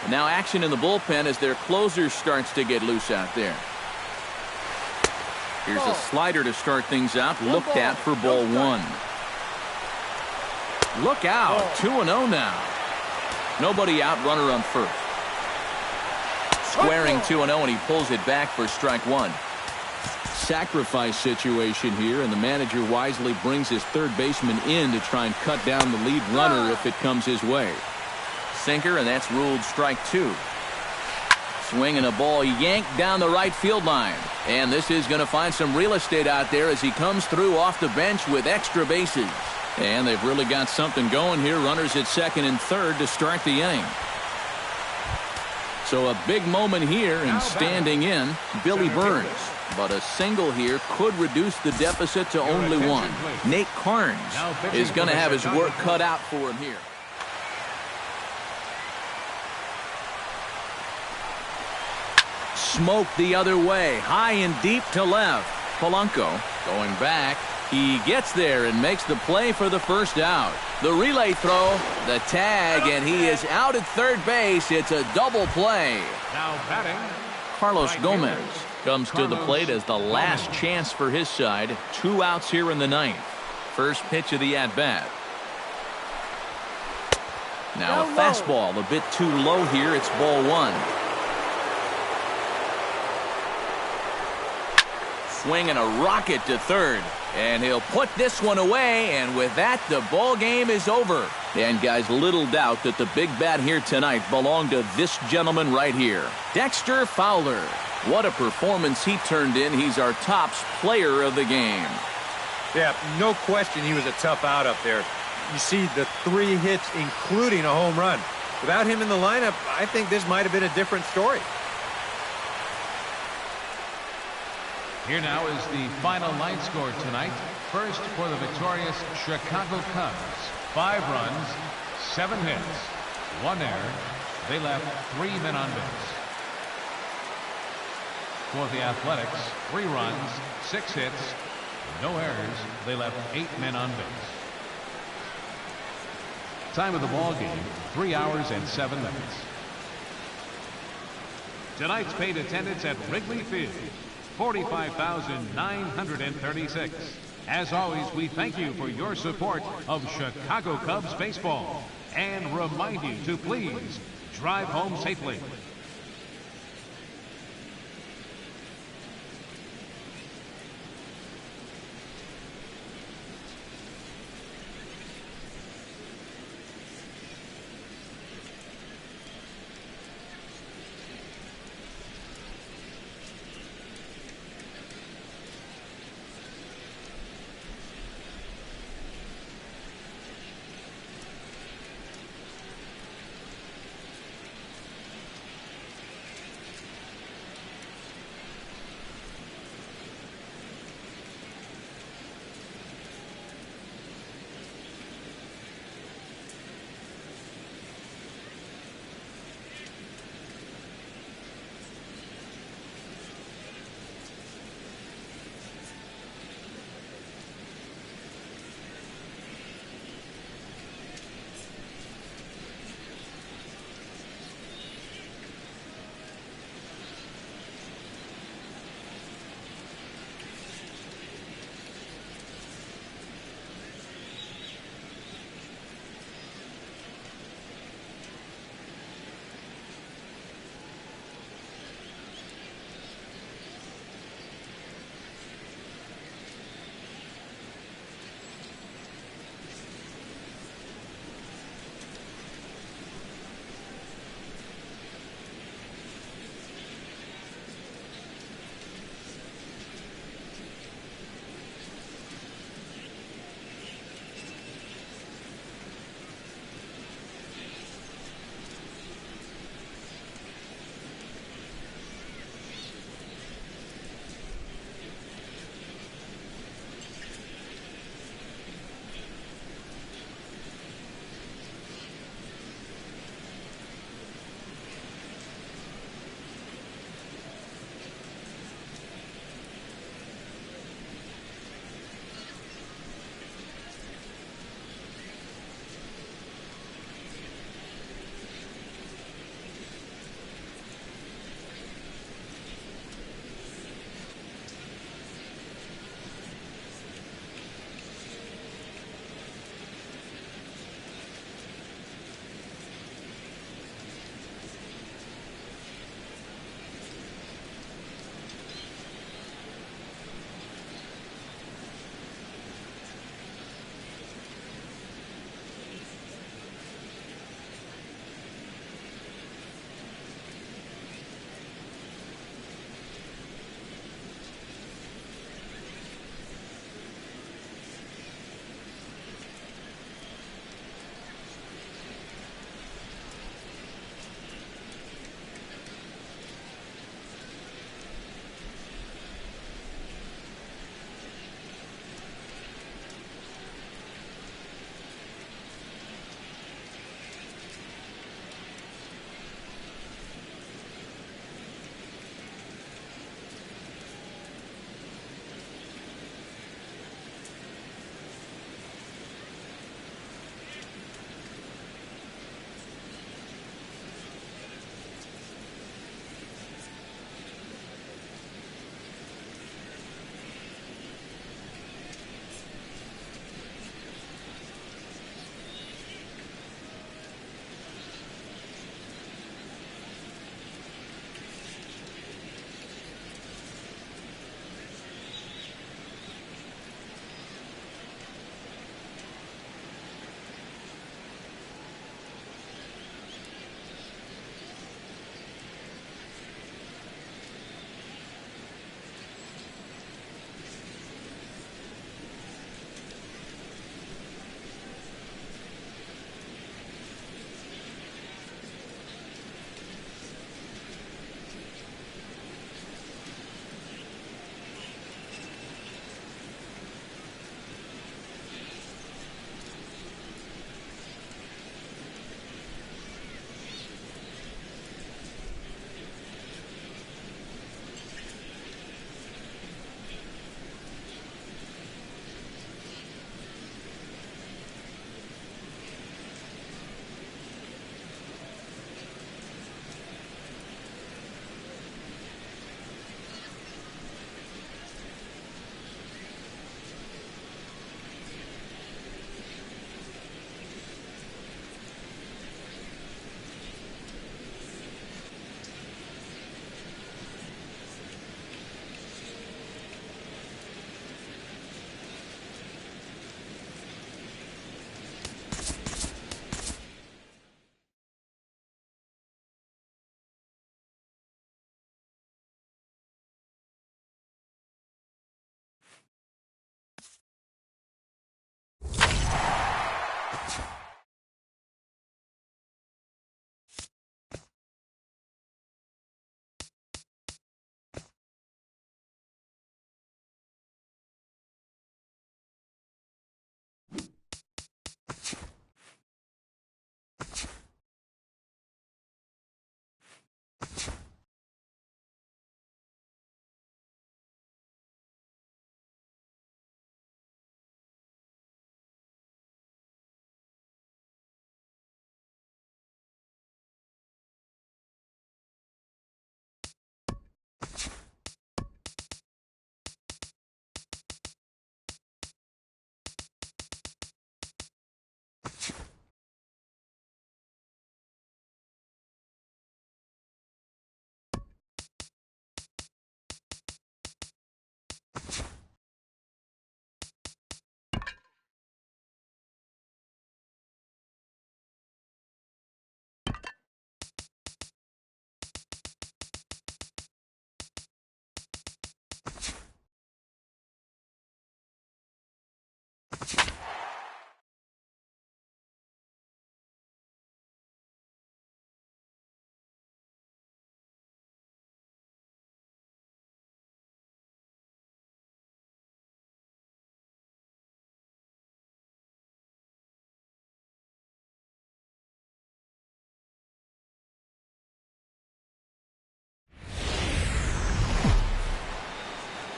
Speaker 1: And now action in the bullpen as their closer starts to get loose out there. Here's a slider to start things out. Looked at for ball 1. Look out. 2-0 now. Nobody out. Runner on first. Squaring 2-0, and he pulls it back for strike 1. Sacrifice situation here, and the manager wisely brings his third baseman in to try and cut down the lead runner if it comes his way. Sinker, and that's ruled strike 2. Swing and a ball yanked down the right field line. And this is going to find some real estate out there as he comes through off the bench with extra bases. And they've really got something going here. Runners at second and third to start the inning. So a big moment here, and standing in, Billy Burns. But a single here could reduce the deficit to only 1. Nate Carnes is going to have his work cut out for him here. Smoke the other way, high and deep to left. Polanco going back. He gets there and makes the play for the first out. The relay throw, the tag, and he is out at third base. It's a double play.
Speaker 3: Now batting,
Speaker 1: Carlos Gomez comes to the plate as the last chance for his side. 2 outs here in the 9th. First pitch of the at-bat. Now a fastball a bit too low here. It's ball 1. Swing and a rocket to third, and he'll put this one away, and with that the ball game is over. And guys, little doubt that the big bat here tonight belonged to this gentleman right here, Dexter Fowler. What a performance he turned in. He's our tops player of the game.
Speaker 2: Yeah, no question he was a tough out up there. You see the 3 hits, including a home run. Without him in the lineup, I think this might have been a different story.
Speaker 3: here now is the final line score tonight. First for the victorious Chicago Cubs. 5 runs, 7 hits, 1 error. They left 3 men on base. For the Athletics, 3 runs, 6 hits, no errors. They left 8 men on base. Time of the ball game, 3 hours and 7 minutes. Tonight's paid attendance at Wrigley Field, 45,936. As always, we thank you for your support of Chicago Cubs baseball and remind you to please drive home safely.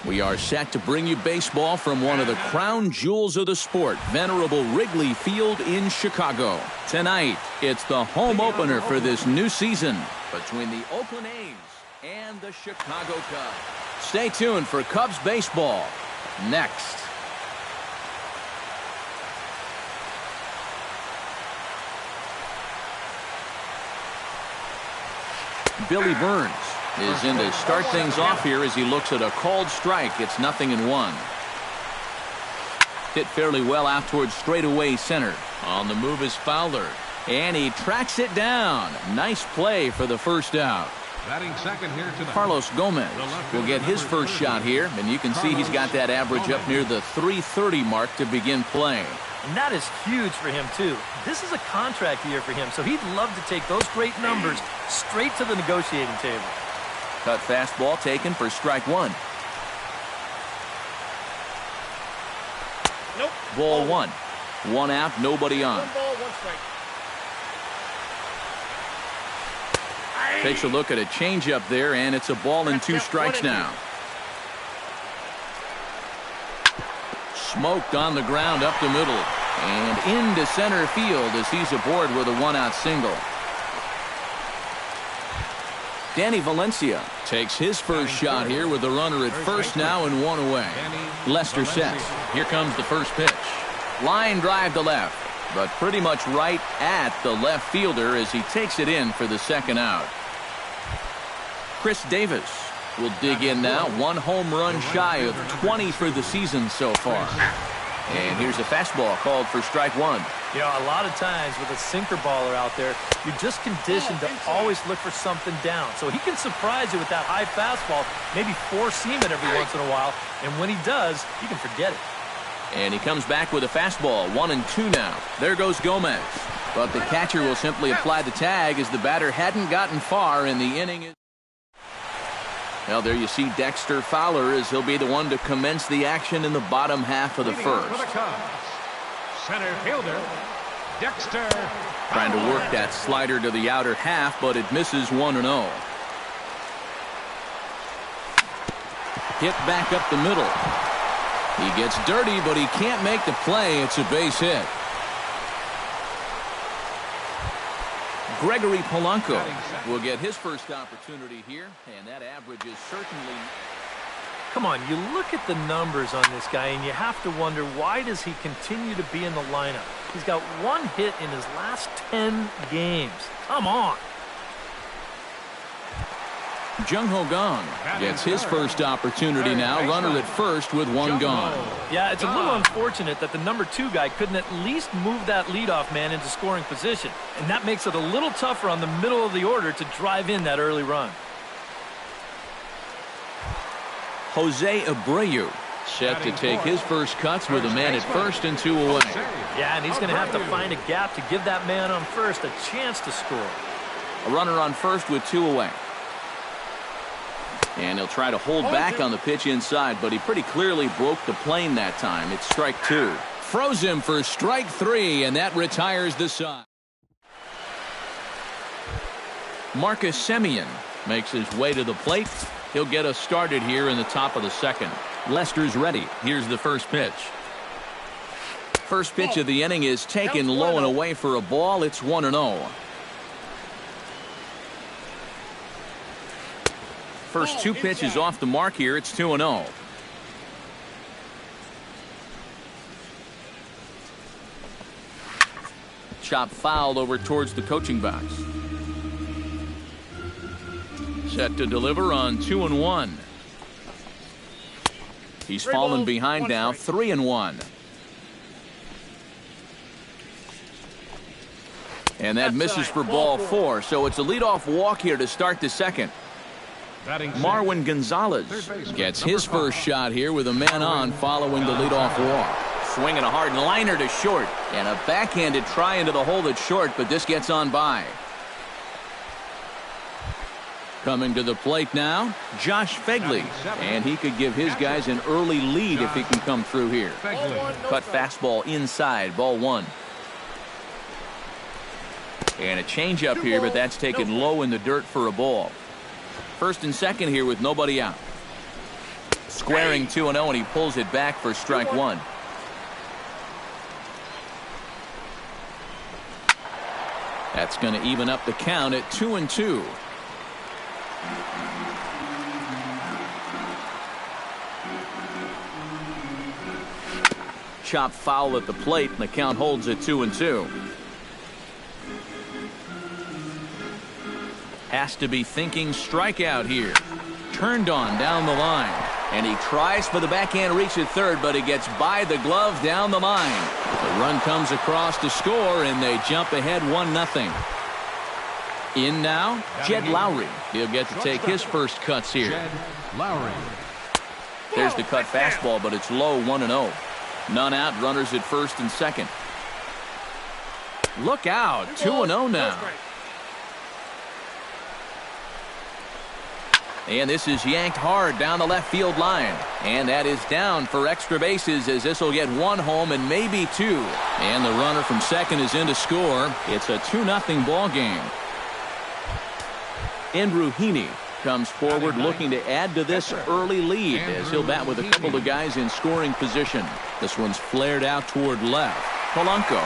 Speaker 1: We are set to bring you baseball from one of the crown jewels of the sport, venerable Wrigley Field in Chicago. Tonight, it's the home opener for this new season between the Oakland A's and the Chicago Cubs. Stay tuned for Cubs baseball next. Billy Burns is in to start things off here as he looks at a called strike. It's 0-1. Hit fairly well out towards straightaway center. On the move is Fowler, and he tracks it down. Nice play for the first out.
Speaker 3: Batting second here tonight.
Speaker 1: Carlos Gomez will get his first shot here, and you can see he's got that average up near the .330 mark to begin play.
Speaker 4: And that is huge for him, too. This is a contract year for him, so he'd love to take those great numbers straight to the negotiating table.
Speaker 1: Cut fastball taken for strike one.
Speaker 5: Nope.
Speaker 1: Ball one. One out, nobody on.
Speaker 5: 1 ball, 1 strike.
Speaker 1: Takes a look at a changeup there, and it's a ball and 2 strikes now. Smoked on the ground up the middle and into center field as he's aboard with a 1-out single. Danny Valencia takes his first shot here with the runner at first now and 1 away. Lester sets. Here comes the first pitch. Line drive to left, but pretty much right at the left fielder as he takes it in for the second out. Chris Davis will dig in now. 1 home run shy of 20 for the season so far. And here's a fastball called for strike one.
Speaker 4: You know, a lot of times with a sinker baller out there, you're just conditioned to always look for something down. So he can surprise you with that high fastball, maybe 4-seam it every once in a while. And when he does, you can forget it.
Speaker 1: And he comes back with a fastball. 1-2 now. There goes Gomez. But the catcher will simply apply the tag as the batter hadn't gotten far in the inning. Well, there you see Dexter Fowler as he'll be the one to commence the action in the bottom half of the first.
Speaker 3: Center fielder, Dexter.
Speaker 1: Trying to work that slider to the outer half, but it misses 1-0. Hit back up the middle. He gets dirty, but he can't make the play. It's a base hit. Gregory Polanco will get his first opportunity here, and that average is certainly...
Speaker 4: Come on, you look at the numbers on this guy, and you have to wonder, why does he continue to be in the lineup? He's got 1 hit in his last 10 games. Come on.
Speaker 1: Jung Ho Gong gets his first opportunity now. Runner at first with 1 gone.
Speaker 4: Yeah, it's a little unfortunate that the number 2 guy couldn't at least move that leadoff man into scoring position. And that makes it a little tougher on the middle of the order to drive in that early run.
Speaker 1: Jose Abreu set to take his first cuts with a man at first and 2 away.
Speaker 4: Yeah, and he's going to have to find a gap to give that man on first a chance to score.
Speaker 1: A runner on first with 2 away. And he'll try to hold back on the pitch inside, but he pretty clearly broke the plane that time. It's strike 2. Froze him for strike 3, and that retires the side. Marcus Semien makes his way to the plate. He'll get us started here in the top of the second. Lester's ready. Here's the first pitch. First pitch of the inning is taken low and away for a ball. It's 1-0. First 2 pitches off the mark here. It's 2-0. Chop fouled over towards the coaching box. Set to deliver on 2-1. He's fallen behind now, 3-1. And that misses for ball 4. So it's a leadoff walk here to start the second. Marwin Gonzalez gets his first shot here with a man on following the leadoff walk. Swinging a hard liner to short, and a backhanded try into the hole that's short, but this gets on by. Coming to the plate now, Josh Fegley, and he could give his guys an early lead if he can come through here. Cut fastball inside, ball 1. And a changeup here, but that's taken low in the dirt for a ball. First and second here with nobody out. Squaring 2-0, and he pulls it back for strike one. That's going to even up the count at 2-2. Chop foul at the plate, and the count holds at 2-2. Has to be thinking strikeout here. Turned on down the line. And he tries for the backhand reach at third, but he gets by the glove down the line. The run comes across to score, and they jump ahead 1-0. In now, Jed Lowry. He'll get to take his first cuts here.
Speaker 3: Jed Lowry.
Speaker 1: There's the cut fastball, but it's low, 1-0. None out, runners at first and second. Look out, 2-0 now. And this is yanked hard down the left field line. And that is down for extra bases, as this will get one home and maybe two. And the runner from second is in to score. It's a 2-0 ball game. Andrew Heaney comes forward looking to add to this early lead as he'll bat with a couple of guys in scoring position. This one's flared out toward left. Polanco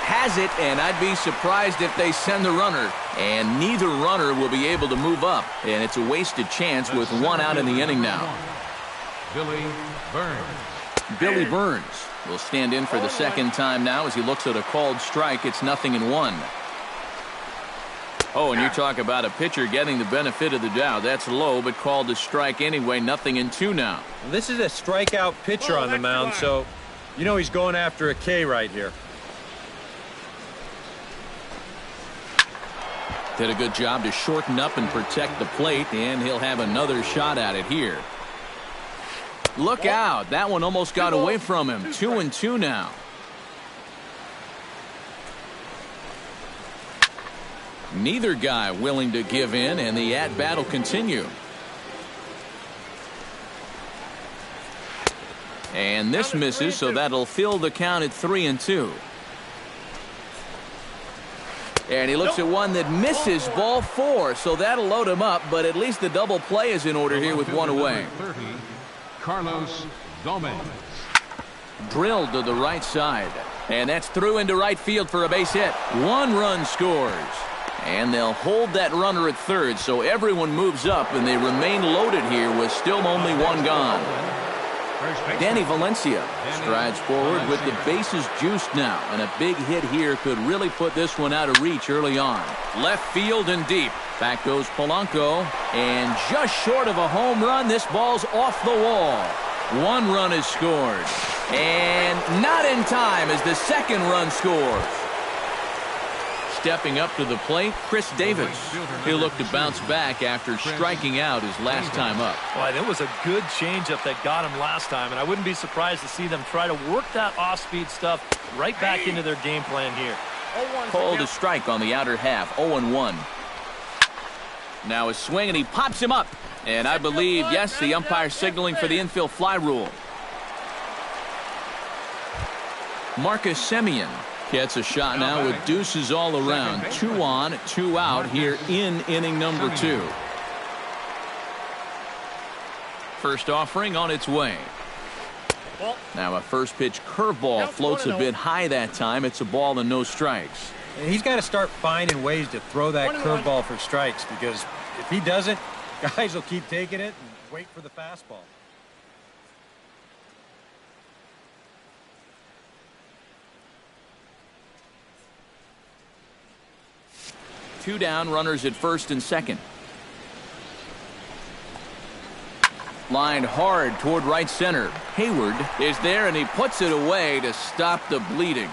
Speaker 1: has it, and I'd be surprised if they send the runner. And neither runner will be able to move up. And it's a wasted chance with one out in the inning now.
Speaker 3: Billy Burns.
Speaker 1: Billy Burns will stand in for the second time now as he looks at a called strike. It's 0-1. Oh, and you talk about a pitcher getting the benefit of the doubt. That's low, but called a strike anyway. 0-2 now.
Speaker 2: This is a strikeout pitcher on the mound, so you know he's going after a K right here.
Speaker 1: Did a good job to shorten up and protect the plate, and he'll have another shot at it here. Look out. That one almost got away from him. 2-2 now. Neither guy willing to give in, and the at-bat will continue. And this misses, so that'll fill the count at 3-2. And he looks at one that misses, ball 4, so that'll load him up, but at least the double play is in order here with one away.
Speaker 3: 30, Carlos Gomez.
Speaker 1: Drilled to the right side, and that's through into right field for a base hit. One run scores, and they'll hold that runner at third, so everyone moves up, and they remain loaded here with still only one gone. Danny Valencia strides forward with the bases juiced now, and a big hit here could really put this one out of reach early on. Left field and deep. Back goes Polanco, and just short of a home run, this ball's off the wall. One run is scored, and not in time as the second run scores. Stepping up to the plate, Chris Davis. He'll look to bounce back after striking out his last time up.
Speaker 4: Boy, that was a good changeup that got him last time, and I wouldn't be surprised to see them try to work that off-speed stuff right back into their game plan here.
Speaker 1: Called a strike on the outer half, 0-1. Now a swing, and he pops him up. And I believe, yes, the umpire signaling for the infield fly rule. Marcus Semien gets a shot now with deuces all around. 2 on, 2 out here in inning number 2. First offering on its way. Now a first pitch curveball floats a bit high that time. It's a ball and no strikes.
Speaker 2: And he's got to start finding ways to throw that curveball for strikes, because if he doesn't, guys will keep taking it and wait for the fastball.
Speaker 1: Two down, runners at first and second. Lined hard toward right center. Hayward is there, and he puts it away to stop the bleeding.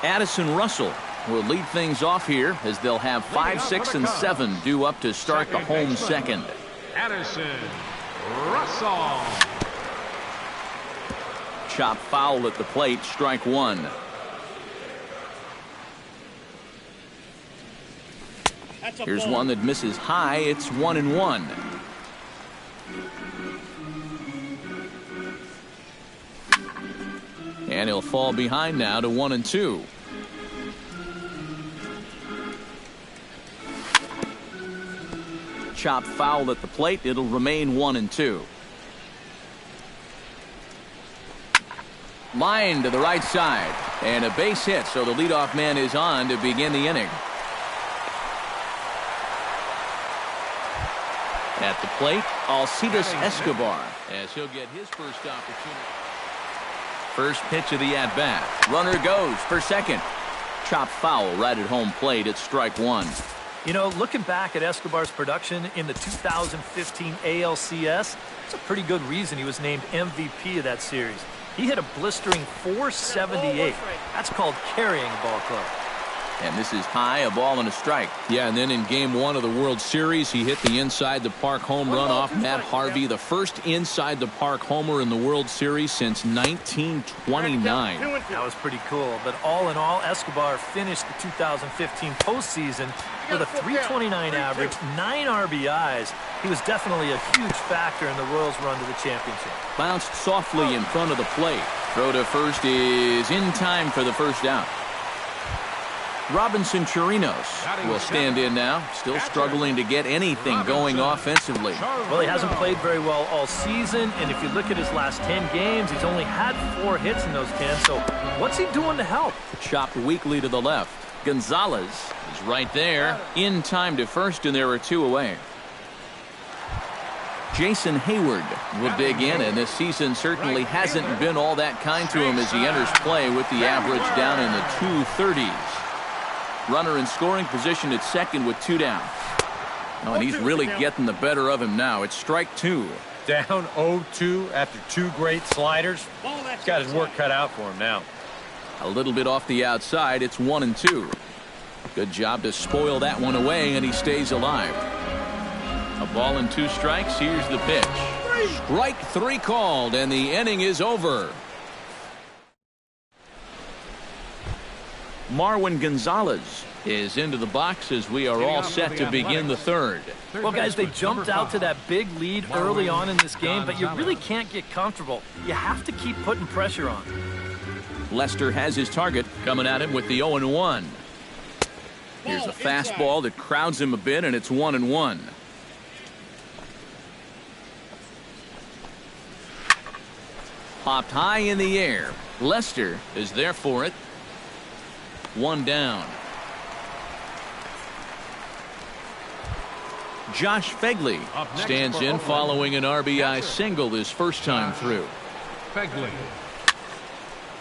Speaker 1: Addison Russell will lead things off here as they'll have 5, 6, and 7 due up to start the home second.
Speaker 3: Addison Russell.
Speaker 1: Chop foul at the plate, strike 1. Here's one that misses high. It's 1-1. And he'll fall behind now to 1-2. chop foul at the plate. It'll remain 1-2. Line to the right side. And a base hit, so the leadoff man is on to begin the inning. At the plate, Alcides Escobar, as he'll get his first opportunity. First pitch of the at-bat. Runner goes for second. Chop foul right at home plate. It's strike one.
Speaker 4: You know, looking back at Escobar's production in the 2015 ALCS, it's a pretty good reason he was named MVP of that series. He hit a blistering .478. That's called carrying a ball club.
Speaker 1: And this is high, a ball and a strike.
Speaker 2: Yeah, and then in Game 1 of the World Series, he hit the inside-the-park home run off Matt Harvey, the first inside-the-park homer in the World Series since 1929.
Speaker 4: That was pretty cool, but all in all, Escobar finished the 2015 postseason with a .329 average, 9 RBIs. He was definitely a huge factor in the Royals' run to the championship.
Speaker 1: Bounced softly in front of the plate. Throw to first is in time for the first out. Robinson Chirinos will stand in now, still struggling to get anything going offensively.
Speaker 4: Well, he hasn't played very well all season, and if you look at his last 10 games, he's only had 4 hits in those 10, so what's he doing to help?
Speaker 1: Chopped weakly to the left. Gonzalez is right there, in time to first, and there are 2 away. Jason Hayward will dig in, and this season certainly hasn't been all that kind to him as he enters play with the average down in the 230s. Runner in scoring position at second with 2 down. Oh, and he's really getting the better of him now. It's strike 2.
Speaker 2: Down 0-2 after 2 great sliders. He's got his work cut out for him now.
Speaker 1: A little bit off the outside. It's 1-2. Good job to spoil that one away, and he stays alive. A ball and 2 strikes. Here's the pitch. Strike 3 called, and the inning is over. Marwin Gonzalez is into the box as we are all set to begin the third.
Speaker 4: Well, guys, they jumped out to that big lead early on in this game, but you really can't get comfortable. You have to keep putting pressure on.
Speaker 1: Lester has his target coming at him with the 0-1. Here's a fastball that crowds him a bit, and it's 1-1. Popped high in the air. Lester is there for it. 1 down. Josh Fegley stands in following an RBI single his first time through.
Speaker 3: Fegley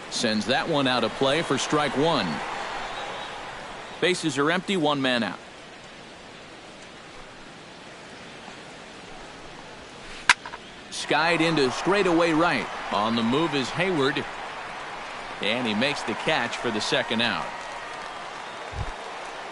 Speaker 1: sends that one out of play for strike 1. Bases are empty, 1 man out. Skied into straightaway right. On the move is Hayward, and he makes the catch for the second out.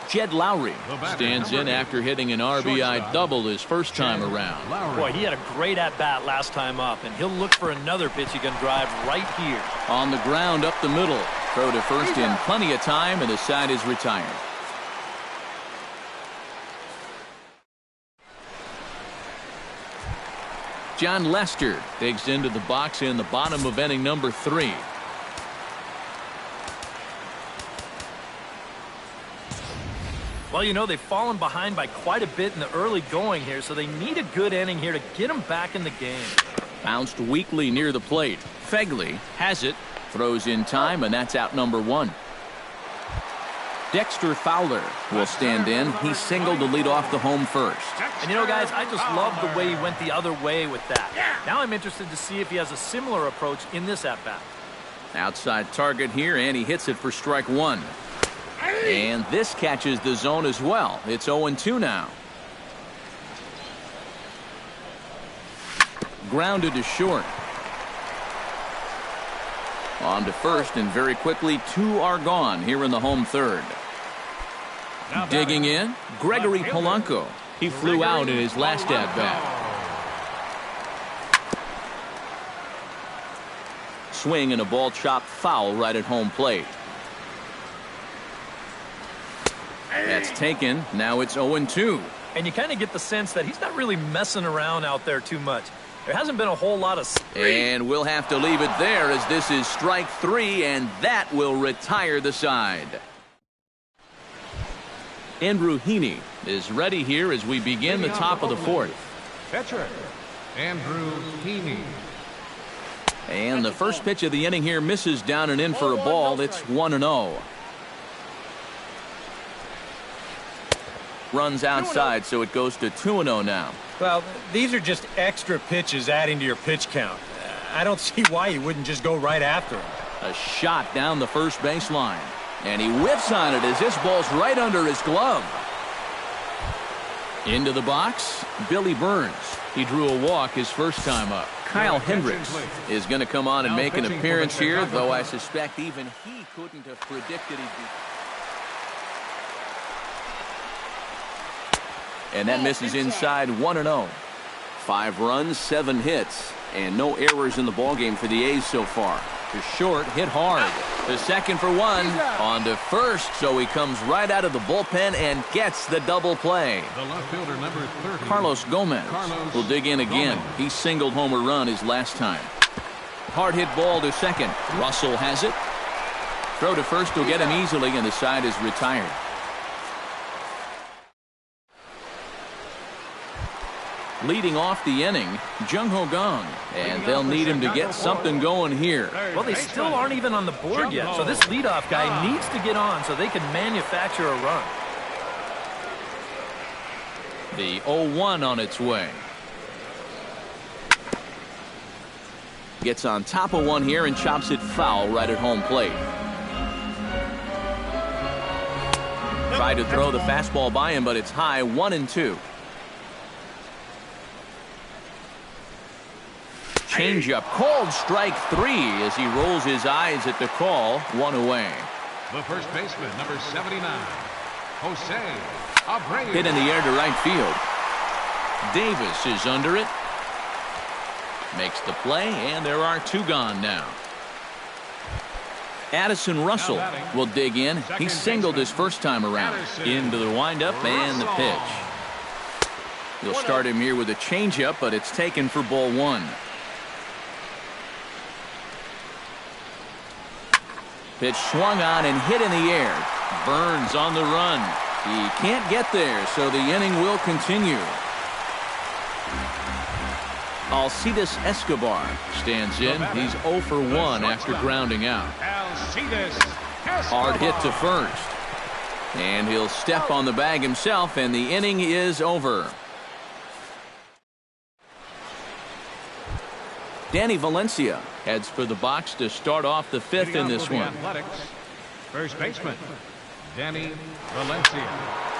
Speaker 1: Jed Lowry stands in after hitting an RBI double his first time around.
Speaker 4: Boy, he had a great at-bat last time up, and he'll look for another pitch he can drive right here.
Speaker 1: On the ground up the middle. Throw to first in plenty of time, and the side is retired. John Lester digs into the box in the bottom of inning number 3.
Speaker 4: Well, you know, they've fallen behind by quite a bit in the early going here, so they need a good inning here to get them back in the game.
Speaker 1: Bounced weakly near the plate. Fegley has it, throws in time, and that's out number 1. Dexter Fowler will stand in. He singled to lead off the home first.
Speaker 4: And you know, guys, I just love the way he went the other way with that. Now I'm interested to see if he has a similar approach in this at-bat.
Speaker 1: Outside target here, and he hits it for strike 1. And this catches the zone as well. It's 0-2 now. Grounded to short. On to first, and very quickly 2 are gone here in the home third. Digging in, Gregory Polanco. He flew out in his last at-bat. Swing and a ball chopped foul right at home plate. That's taken. Now it's 0-2.
Speaker 4: And you kind of get the sense that he's not really messing around out there too much. There hasn't been a whole lot of speed.
Speaker 1: And we'll have to leave it there as this is strike 3, and that will retire the side. Andrew Heaney is ready here as we begin the top of the fourth.
Speaker 3: Pitcher, Andrew Heaney.
Speaker 1: And the first pitch of the inning here misses down and in for a ball. It's 1-0. Runs outside, so it goes to 2-0 now.
Speaker 2: Well, these are just extra pitches adding to your pitch count. I don't see why you wouldn't just go right after him.
Speaker 1: A shot down the first baseline. And he whiffs on it as this ball's right under his glove. Into the box, Billy Burns. He drew a walk his first time up. Kyle Hendricks is going to come on and make an appearance here, though I suspect even he couldn't have predicted he'd be. And that misses inside 1-0. 5 runs, 7 hits, and no errors in the ballgame for the A's so far. To short, hit hard. The second for 1, on to first, so he comes right out of the bullpen and gets the double play.
Speaker 3: The left fielder, number 30.
Speaker 1: Carlos Gomez will dig in again. He singled home a run his last time. Hard hit ball to second. Russell has it. Throw to first will get him easily, and the side is retired. Leading off the inning, Jung-Ho Kang, and they'll need him to get something going here.
Speaker 4: Well, they still aren't even on the board yet, so this leadoff guy needs to get on so they can manufacture a run.
Speaker 1: The 0-1 on its way. Gets on top of one here and chops it foul right at home plate. Tried to throw the fastball by him, but it's high, 1-2. Changeup, called strike 3 as he rolls his eyes at the call. 1 away.
Speaker 3: The first baseman, number 79, Jose Abreu.
Speaker 1: Hit in the air to right field. Davis is under it. Makes the play, and there are 2 gone now. Addison Russell will dig in. He singled his first time around. Into the windup and the pitch. You'll start him here with a changeup, but it's taken for ball 1. Pitch swung on and hit in the air. Burns on the run. He can't get there, so the inning will continue. Alcides Escobar stands in. He's 0 for 1 after grounding out. Hard hit to first. And he'll step on the bag himself, and the inning is over. Danny Valencia heads for the box to start off the 5th in this one.
Speaker 3: First baseman, Danny Valencia.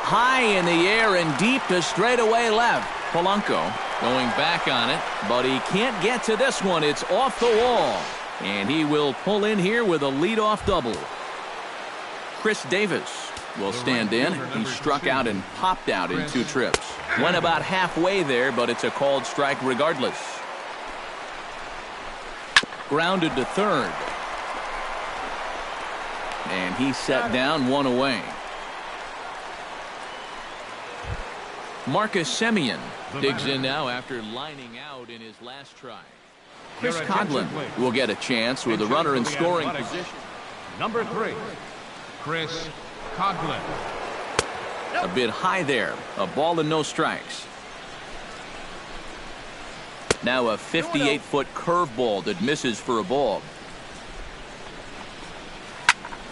Speaker 1: High in the air and deep to straightaway left. Polanco going back on it, but he can't get to this one. It's off the wall, and he will pull in here with a leadoff double. Chris Davis will stand in. He struck out and popped out in 2 trips. Went about halfway there, but it's a called strike regardless. Grounded to third. And he's set down 1 away. Marcus Semien digs in now after lining out in his last try. Chris Coghlan will get a chance with a runner in scoring position.
Speaker 3: Number 3, Chris Coghlan.
Speaker 1: A bit high there. A ball and no strikes. Now a 58-foot curveball that misses for a ball.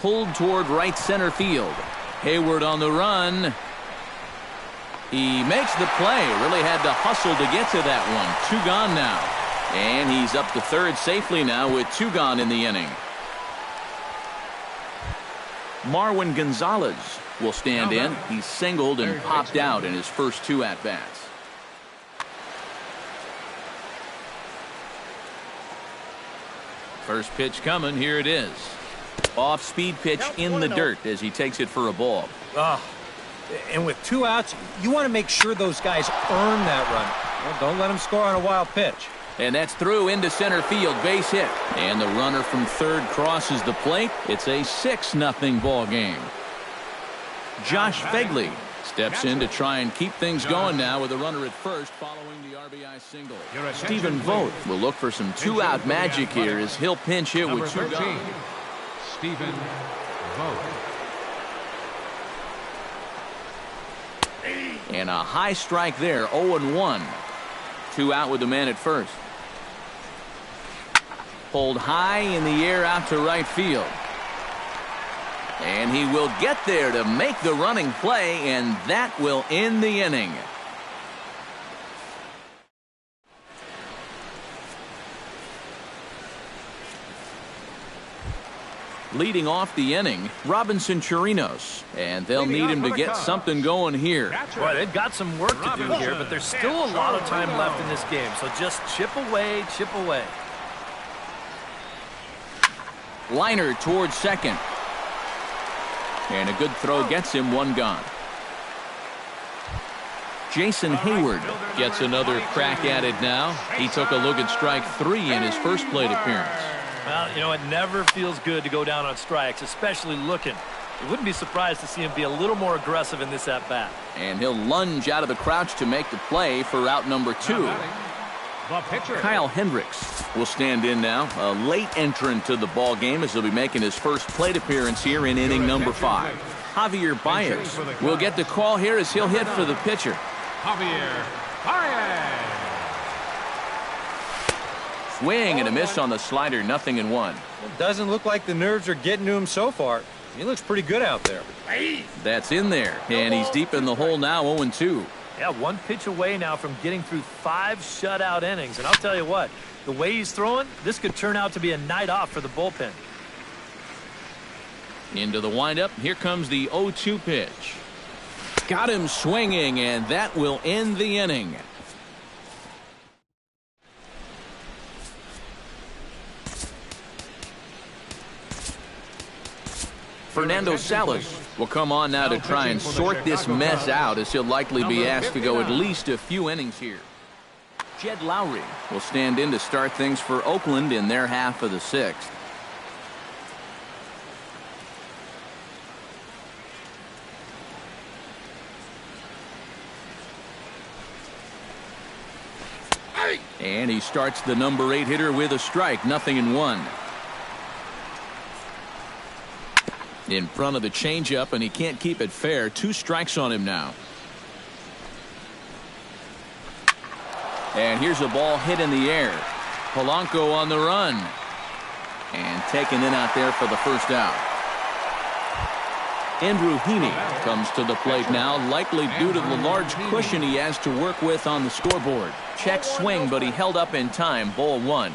Speaker 1: Pulled toward right center field. Hayward on the run. He makes the play. Really had to hustle to get to that one. 2 gone now. And he's up to third safely now with 2 gone in the inning. Marwin Gonzalez will stand in. He's singled and popped out in his first 2 at-bats. First pitch coming. Here it is. Off-speed pitch in the dirt as he takes it for a ball.
Speaker 2: And with 2 outs, you want to make sure those guys earn that run. Well, don't let them score on a wild pitch.
Speaker 1: And that's through into center field. Base hit. And the runner from third crosses the plate. It's a 6-0 ball game. Josh Fegley steps in to try and keep things going now with a runner at first following the RBI single. Stephen Vogt will look for some 2-out magic here as he'll pinch hit with 2 gone.
Speaker 3: Stephen Vogt.
Speaker 1: And a high strike there, 0-1. 2 out with the man at first. Pulled high in the air out to right field. And he will get there to make the running play, and that will end the inning. Leading off the inning, Robinson Chirinos, and they'll need him to get something going here.
Speaker 4: Boy, they've got some work to do here, but there's still a lot of time left in this game, so just chip away, chip away.
Speaker 1: Liner towards second. And a good throw gets him one gone. Jason Hayward gets another crack at it now. He took a look at strike 3 in his first plate appearance.
Speaker 4: Well, you know, it never feels good to go down on strikes, especially looking. You wouldn't be surprised to see him be a little more aggressive in this at-bat.
Speaker 1: And he'll lunge out of the crouch to make the play for out number 2. Kyle Hendricks will stand in now, a late entrant to the ball game as he'll be making his first plate appearance here in inning number 5. Javier Baez will get the call here as he'll hit for the pitcher.
Speaker 3: Javier Baez.
Speaker 1: Swing and a miss on the slider, 0-1.
Speaker 2: It doesn't look like the nerves are getting to him so far. He looks pretty good out there.
Speaker 1: That's in there, and he's deep in the hole now, 0-2.
Speaker 4: Yeah, one pitch away now from getting through 5 shutout innings. And I'll tell you what, the way he's throwing, this could turn out to be a night off for the bullpen.
Speaker 1: Into the windup, here comes the 0-2 pitch. Got him swinging, and that will end the inning. Fernando Salas will come on now to try and sort this mess out, as he'll likely be asked to go at least a few innings here. Jed Lowry will stand in to start things for Oakland in their half of the 6th. And he starts the number 8 hitter with a strike, 0-1. In front of the changeup, and he can't keep it fair. 2 strikes on him now. And here's a ball hit in the air. Polanco on the run. And taken in out there for the first out. Andrew Heaney comes to the plate now, likely due to the large cushion he has to work with on the scoreboard. Check swing, but he held up in time. Ball 1.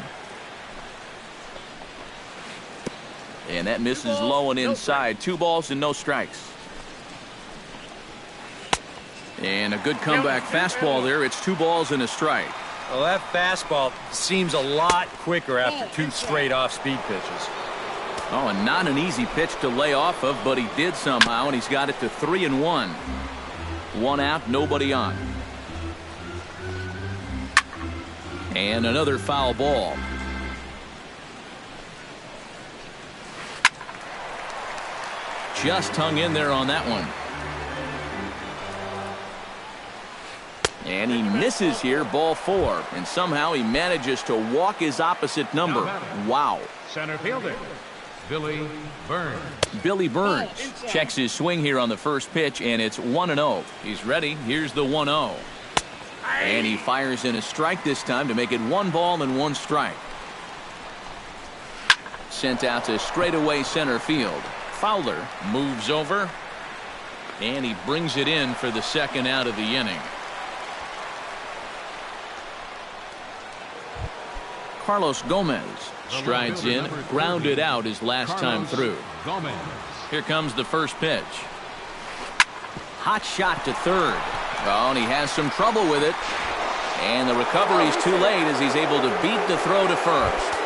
Speaker 1: And that misses low and inside. 2 balls and no strikes. And a good comeback fastball there. It's 2 balls and a strike.
Speaker 2: Well, that fastball seems a lot quicker after 2 straight off-speed pitches.
Speaker 1: Oh, and not an easy pitch to lay off of, but he did somehow, and he's got it to 3-1. 1 out, nobody on. And another foul ball. Just hung in there on that one. And he misses here, ball 4. And somehow he manages to walk his opposite number. Wow.
Speaker 3: Center fielder, Billy Burns.
Speaker 1: Billy Burns checks his swing here on the first pitch, and it's 1-0. He's ready. Here's the 1-0. And he fires in a strike this time to make it 1 ball and 1 strike. Sent out to straightaway center field. Fowler moves over, and he brings it in for the 2nd out of the inning. Carlos Gomez strides in, grounded out his last time through. Here comes the first pitch. Hot shot to third. Oh, and he has some trouble with it. And the recovery's too late as he's able to beat the throw to first.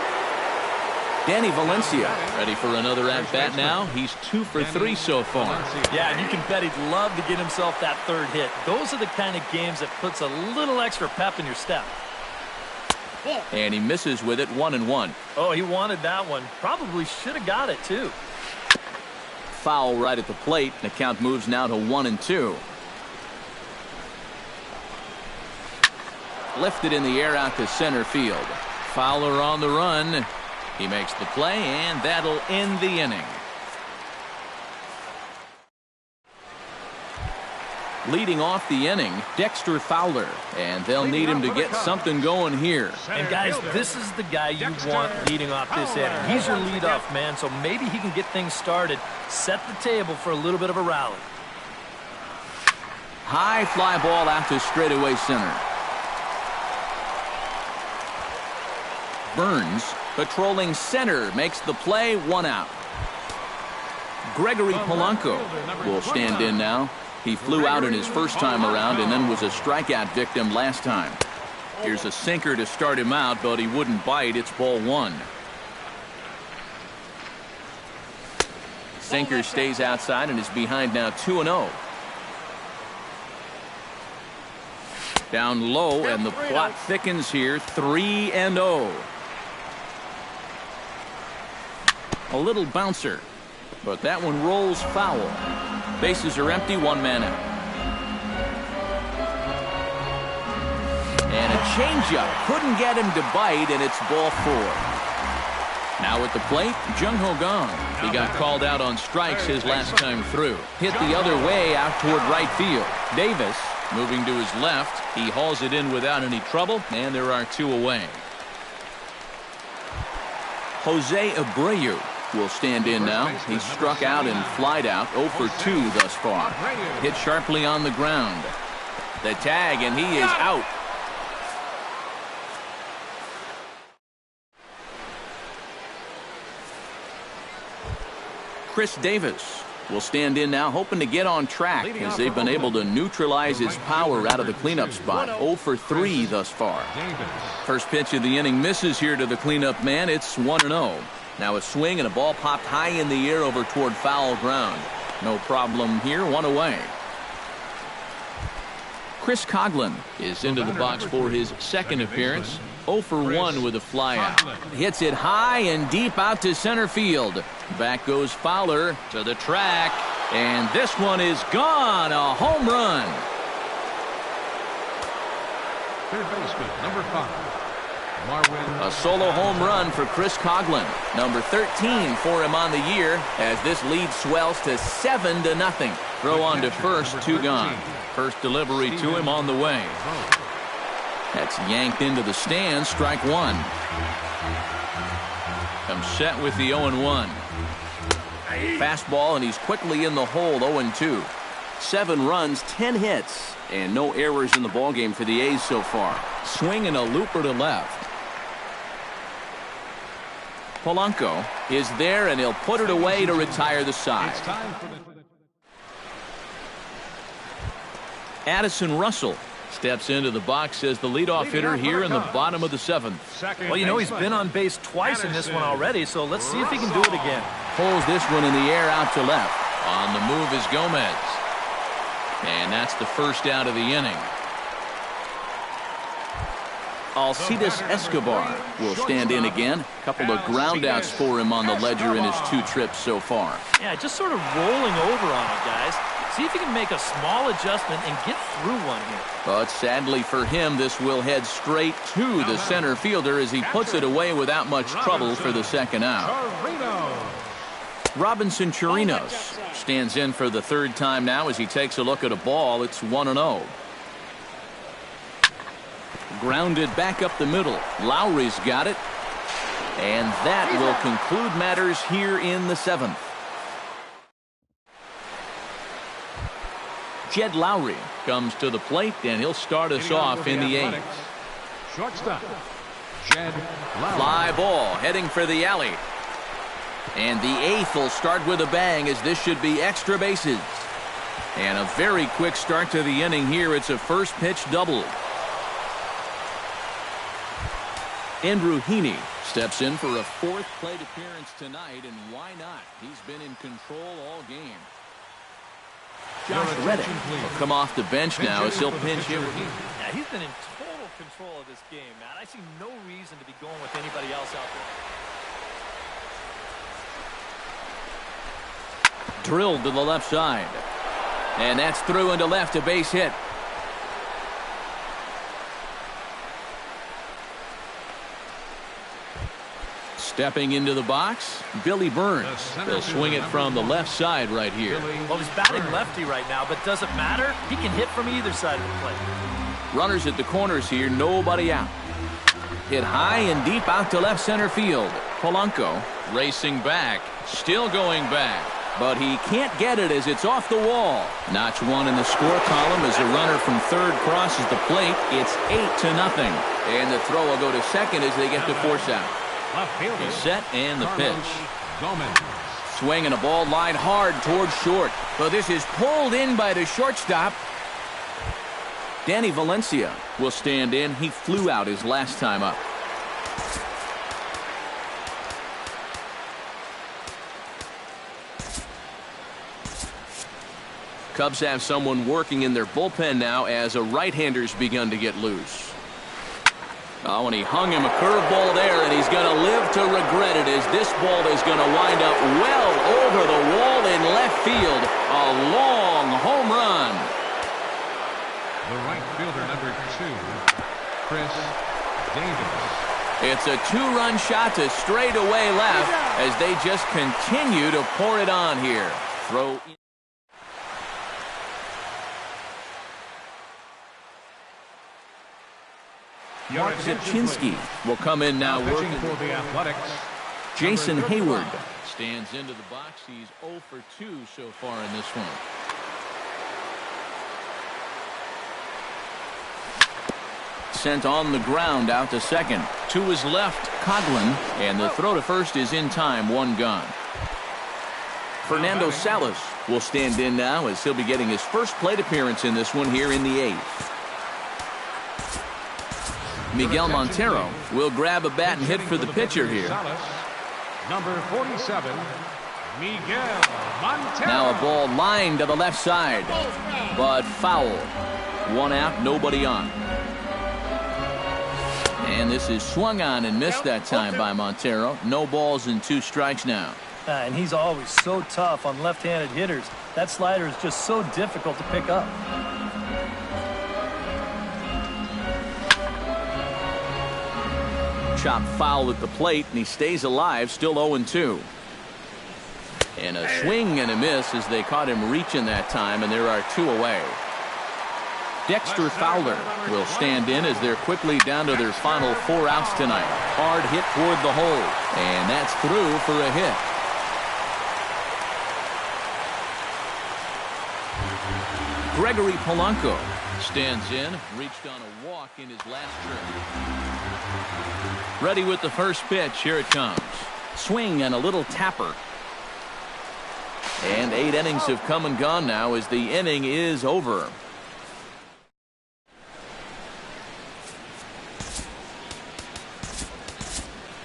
Speaker 1: Danny Valencia ready for another at-bat now. He's 2 for 3 so far.
Speaker 4: Yeah, and you can bet he'd love to get himself that 3rd hit. Those are the kind of games that puts a little extra pep in your step.
Speaker 1: And he misses with it, 1-1.
Speaker 4: Oh, he wanted that one. Probably should have got it, too.
Speaker 1: Foul right at the plate. The count moves now to 1-2. Lifted in the air out to center field. Fowler on the run. He makes the play, and that'll end the inning. Leading off the inning, Dexter Fowler, and they'll need him to get something going here.
Speaker 4: And guys, this is the guy you want leading off this inning. He's your leadoff man, so maybe he can get things started, set the table for a little bit of a rally.
Speaker 1: High fly ball out to straightaway center. Burns, patrolling center, makes the play, 1 out. Gregory Polanco will stand in now. He flew out in his first time around and then was a strikeout victim last time. Here's a sinker to start him out, but he wouldn't bite. It's ball 1. Sinker stays outside and is behind now 2-0. Down low, and the plot thickens here, 3-0. A little bouncer, but that one rolls foul. Bases are empty, 1 man out. And a changeup couldn't get him to bite, and it's ball 4. Now at the plate, Jung-Ho Kang. He got called out on strikes his last time through. Hit the other way out toward right field. Davis moving to his left. He hauls it in without any trouble, and there are 2 away. Jose Abreu will stand in now. He's struck out and flied out, 0 for 2 thus far. Hit sharply on the ground. The tag, and he is out. Chris Davis will stand in now, hoping to get on track as they've been able to neutralize his power out of the cleanup spot. 0 for 3 thus far. First pitch of the inning misses here to the cleanup man. It's 1-0. Now a swing and a ball popped high in the air over toward foul ground. No problem here, 1 away. Chris Coghlan is into the box for his second appearance. 0 for 1 with a flyout. Hits it high and deep out to center field. Back goes Fowler to the track, and this one is gone. A home run.
Speaker 3: Third baseman, number 5.
Speaker 1: A solo home run for Chris Coghlan. Number 13 for him on the year as this lead swells to 7-0. Throw on to first, 2 gone. First delivery to him on the way. That's yanked into the stands, strike 1. Comes set with the 0-1. Fastball, and he's quickly in the hole, 0-2. 7 runs, 10 hits, and no errors in the ballgame for the A's so far. Swing and a looper to left. Polanco is there, and he'll put it away to retire the side. Addison Russell steps into the box as the leadoff hitter here in the bottom of the 7th.
Speaker 4: Well, you know, he's been on base twice in this one already, so let's see if he can do it again.
Speaker 1: Pulls this one in the air out to left. On the move is Gomez. And that's the first out of the inning. Alcides Escobar will stand in again. A couple of groundouts for him on the ledger in his 2 trips so far.
Speaker 4: Yeah, just sort of rolling over on it, guys. See if he can make a small adjustment and get through one here.
Speaker 1: But sadly for him, this will head straight to the center fielder as he puts it away without much trouble for the second out. Robinson Chirinos stands in for the 3rd time now as he takes a look at a ball. It's 1-0. Grounded back up the middle. Lowry's got it. And that will conclude matters here in the 7th. Jed Lowry comes to the plate, and he'll start us off in the 8th.
Speaker 3: Shortstop, Jed Lowry.
Speaker 1: Fly ball heading for the alley. And the 8th will start with a bang as this should be extra bases. And a very quick start to the inning here. It's a first pitch double. Andrew Heaney steps in for a 4th plate appearance tonight, and why not? He's been in control all game. Josh Reddick will come off the bench now as he'll pinch hit.
Speaker 4: Yeah, he's been in total control of this game, Matt. I see no reason to be going with anybody else out there.
Speaker 1: Drilled to the left side. And that's through into left, a base hit. Stepping into the box, Billy Burns. They'll swing it from the left side right here.
Speaker 4: Well, he's batting lefty right now, but doesn't matter. He can hit from either side of the plate.
Speaker 1: Runners at the corners here, nobody out. Hit high and deep out to left center field. Polanco racing back, still going back, but he can't get it as it's off the wall. Notch one in the score column as a runner from third crosses the plate. It's 8-0, and the throw will go to second as they get the force out. He's set and the pitch. Swinging a ball line hard towards short, but this is pulled in by the shortstop. Danny Valencia will stand in. He flew out his last time up. Cubs have someone working in their bullpen now as a right-hander's begun to get loose. Oh, and he hung him a curveball there, and he's going to live to regret it as this ball is going to wind up well over the wall in left field. A long home run.
Speaker 3: The right fielder, number 2, Chris Davis.
Speaker 1: It's a two-run shot to straightaway left as they just continue to pour it on here. Throw in. Mark Zipchinski will come in now working
Speaker 3: for the Athletics.
Speaker 1: Jason Hayward stands into the box. He's 0 for 2 so far in this one. Sent on the ground out to second. To his left, Coughlin, and the throw to first is in time, one gone. Fernando Salas will stand in now as he'll be getting his first plate appearance in this one here in the 8th. Miguel Montero will grab a bat and hit for the pitcher here.
Speaker 3: Number 47, Miguel Montero.
Speaker 1: Now a ball lined to the left side, but foul. One out, nobody on. And this is swung on and missed that time by Montero. No balls and 2 strikes now.
Speaker 4: And he's always so tough on left-handed hitters. That slider is just so difficult to pick up.
Speaker 1: Chop foul at the plate, and he stays alive, still 0-2. And a swing and a miss as they caught him reaching that time, and there are 2 away. Dexter Fowler will stand in as they're quickly down to their final 4 outs tonight. Hard hit toward the hole, and that's through for a hit. Gregory Polanco stands in, reached on a walk in his last trip. Ready with the first pitch. Here it comes. Swing and a little tapper. And 8 innings have come and gone now as the inning is over.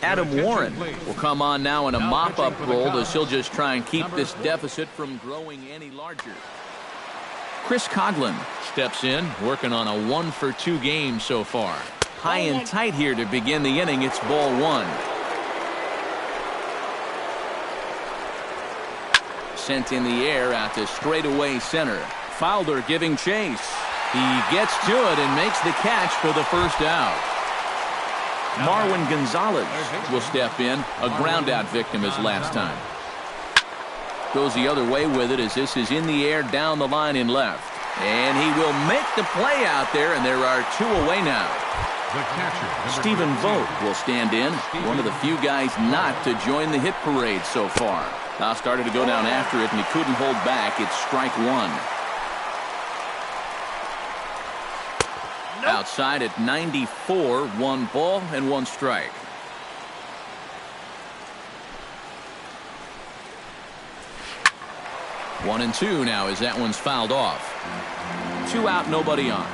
Speaker 1: Adam Warren will come on now in a mop-up role as he'll just try and keep this deficit from growing any larger. Chris Coughlin steps in, working on a 1 for 2 game so far. High and tight here to begin the inning. It's ball 1. Sent in the air out to straightaway center. Fowler giving chase. He gets to it and makes the catch for the first out. Marwin Gonzalez will step in. A ground out victim his last time. Goes the other way with it as this is in the air down the line in left. And he will make the play out there, and there are 2 away now. Stephen Vogt will stand in, one of the few guys not to join the hit parade so far. Now started to go down after it, and he couldn't hold back. It's strike 1. Outside at 94, 1 ball and 1 strike. One and 2 now as that one's fouled off. 2 out, nobody on.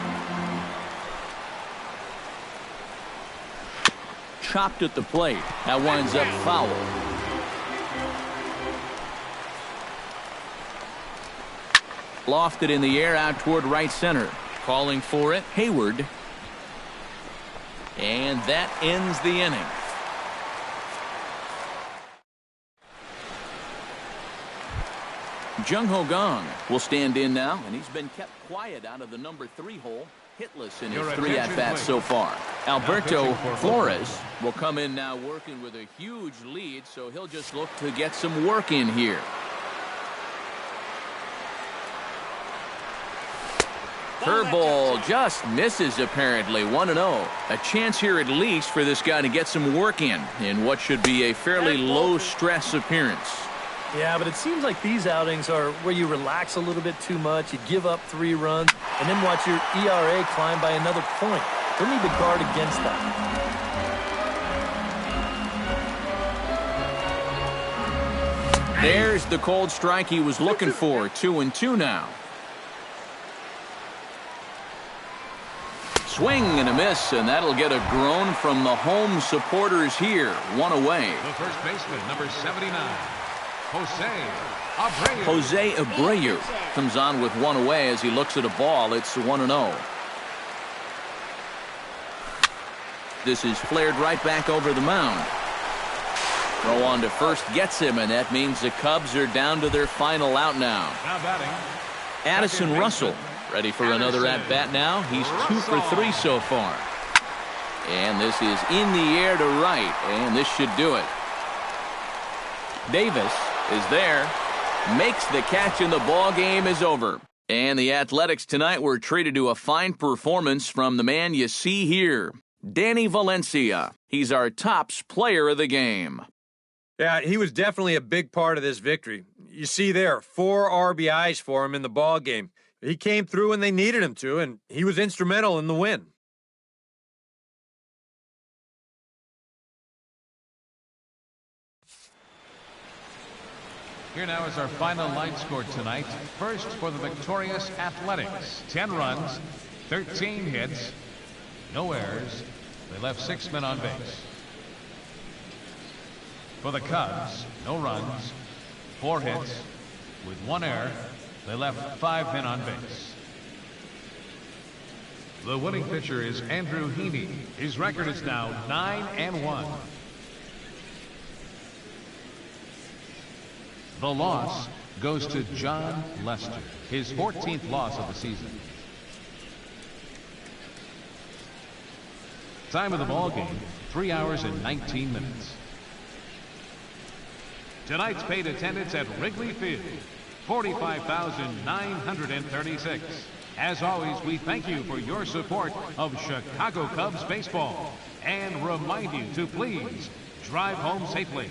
Speaker 1: Chopped at the plate. That winds up foul. Lofted in the air out toward right center. Calling for it, Hayward. And that ends the inning. Jung Ho Gong will stand in now, and he's been kept quiet out of the number 3 hole. hitless in his 3 at-bats so far. Alberto Flores will come in now working with a huge lead, so he'll just look to get some work in here. Curveball just misses apparently. 1-0. A chance here at least for this guy to get some work in what should be a fairly low-stress appearance.
Speaker 4: Yeah, but it seems like these outings are where you relax a little bit too much, you give up 3 runs, and then watch your ERA climb by another point. They'll need to guard against that.
Speaker 1: There's the cold strike he was looking for. 2-2 now. Swing and a miss, and that'll get a groan from the home supporters here. 1 away.
Speaker 3: The first baseman, number 79, Jose Abreu.
Speaker 1: Jose Abreu comes on with 1 away as he looks at a ball. It's 1-0. This is flared right back over the mound. Throw on to first gets him, and that means the Cubs are down to their final out now.
Speaker 3: Now batting,
Speaker 1: Addison Russell ready for another at-bat now. He's 2 for 3 so far. And this is in the air to right, and this should do it. Davis is there, makes the catch, and the ball game is over. And the Athletics tonight were treated to a fine performance from the man you see here, Danny Valencia. He's our tops player of the game.
Speaker 2: Yeah, he was definitely a big part of this victory. You see there, 4 RBIs for him in the ball game. He came through when they needed him to, and he was instrumental in the win.
Speaker 3: here now is our final line score tonight. First for the victorious Athletics, 10 runs, 13 hits, no errors. They left 6 men on base. For the Cubs, no runs, 4 hits, with 1 error. They left 5 men on base. The winning pitcher is Andrew Heaney. His record is now 9-1. The loss goes to John Lester, his 14th loss of the season. Time of the ball game, 3 hours and 19 minutes. Tonight's paid attendance at Wrigley Field, 45,936. As always, we thank you for your support of Chicago Cubs baseball and remind you to please drive home safely.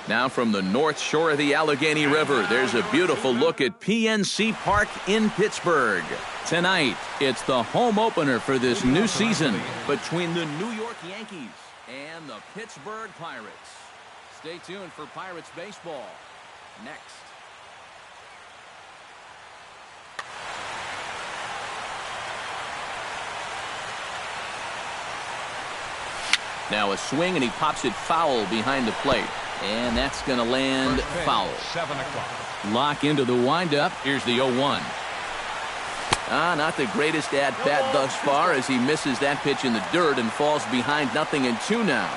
Speaker 1: Now from the north shore of the Allegheny River, there's a beautiful look at PNC Park in Pittsburgh. Tonight, it's the home opener for this new season between the New York Yankees and the Pittsburgh Pirates. Stay tuned for Pirates baseball next. Now a swing, and he pops it foul behind the plate. And that's going to land foul.
Speaker 3: 7 o'clock.
Speaker 1: Lock into the windup. Here's the 0-1. Not the greatest at-bat thus far as he misses that pitch in the dirt and falls behind 0-2 now.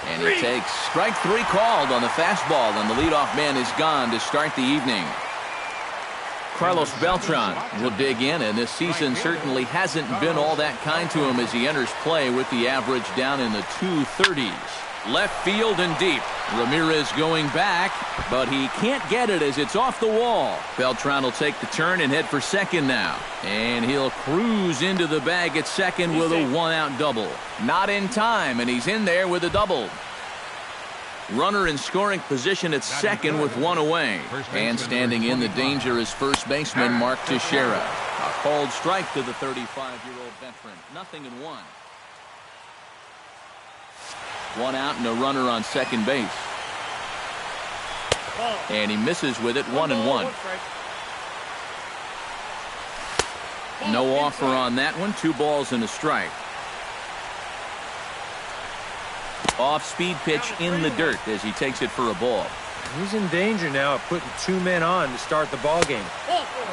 Speaker 1: And he takes strike 3 called on the fastball, and the leadoff man is gone to start the evening. Carlos Beltran will dig in, and this season certainly hasn't been all that kind to him as he enters play with the average down in the 230s. Left field and deep. Ramirez going back, but he can't get it as it's off the wall. Beltran will take the turn and head for second now. And he'll cruise into the bag at second with a 1-out double. Not in time, and he's in there with a double. Runner in scoring position at second with 1 away. And standing in the danger is first baseman Mark Teixeira. A called strike to the 35-year-old veteran. 0-1. 1 out and a runner on second base. And he misses with it. 1-1. No offer on that one. 2 balls and a strike. Off-speed pitch in the dirt as he takes it for a ball.
Speaker 2: He's in danger now of putting 2 men on to start the ball game.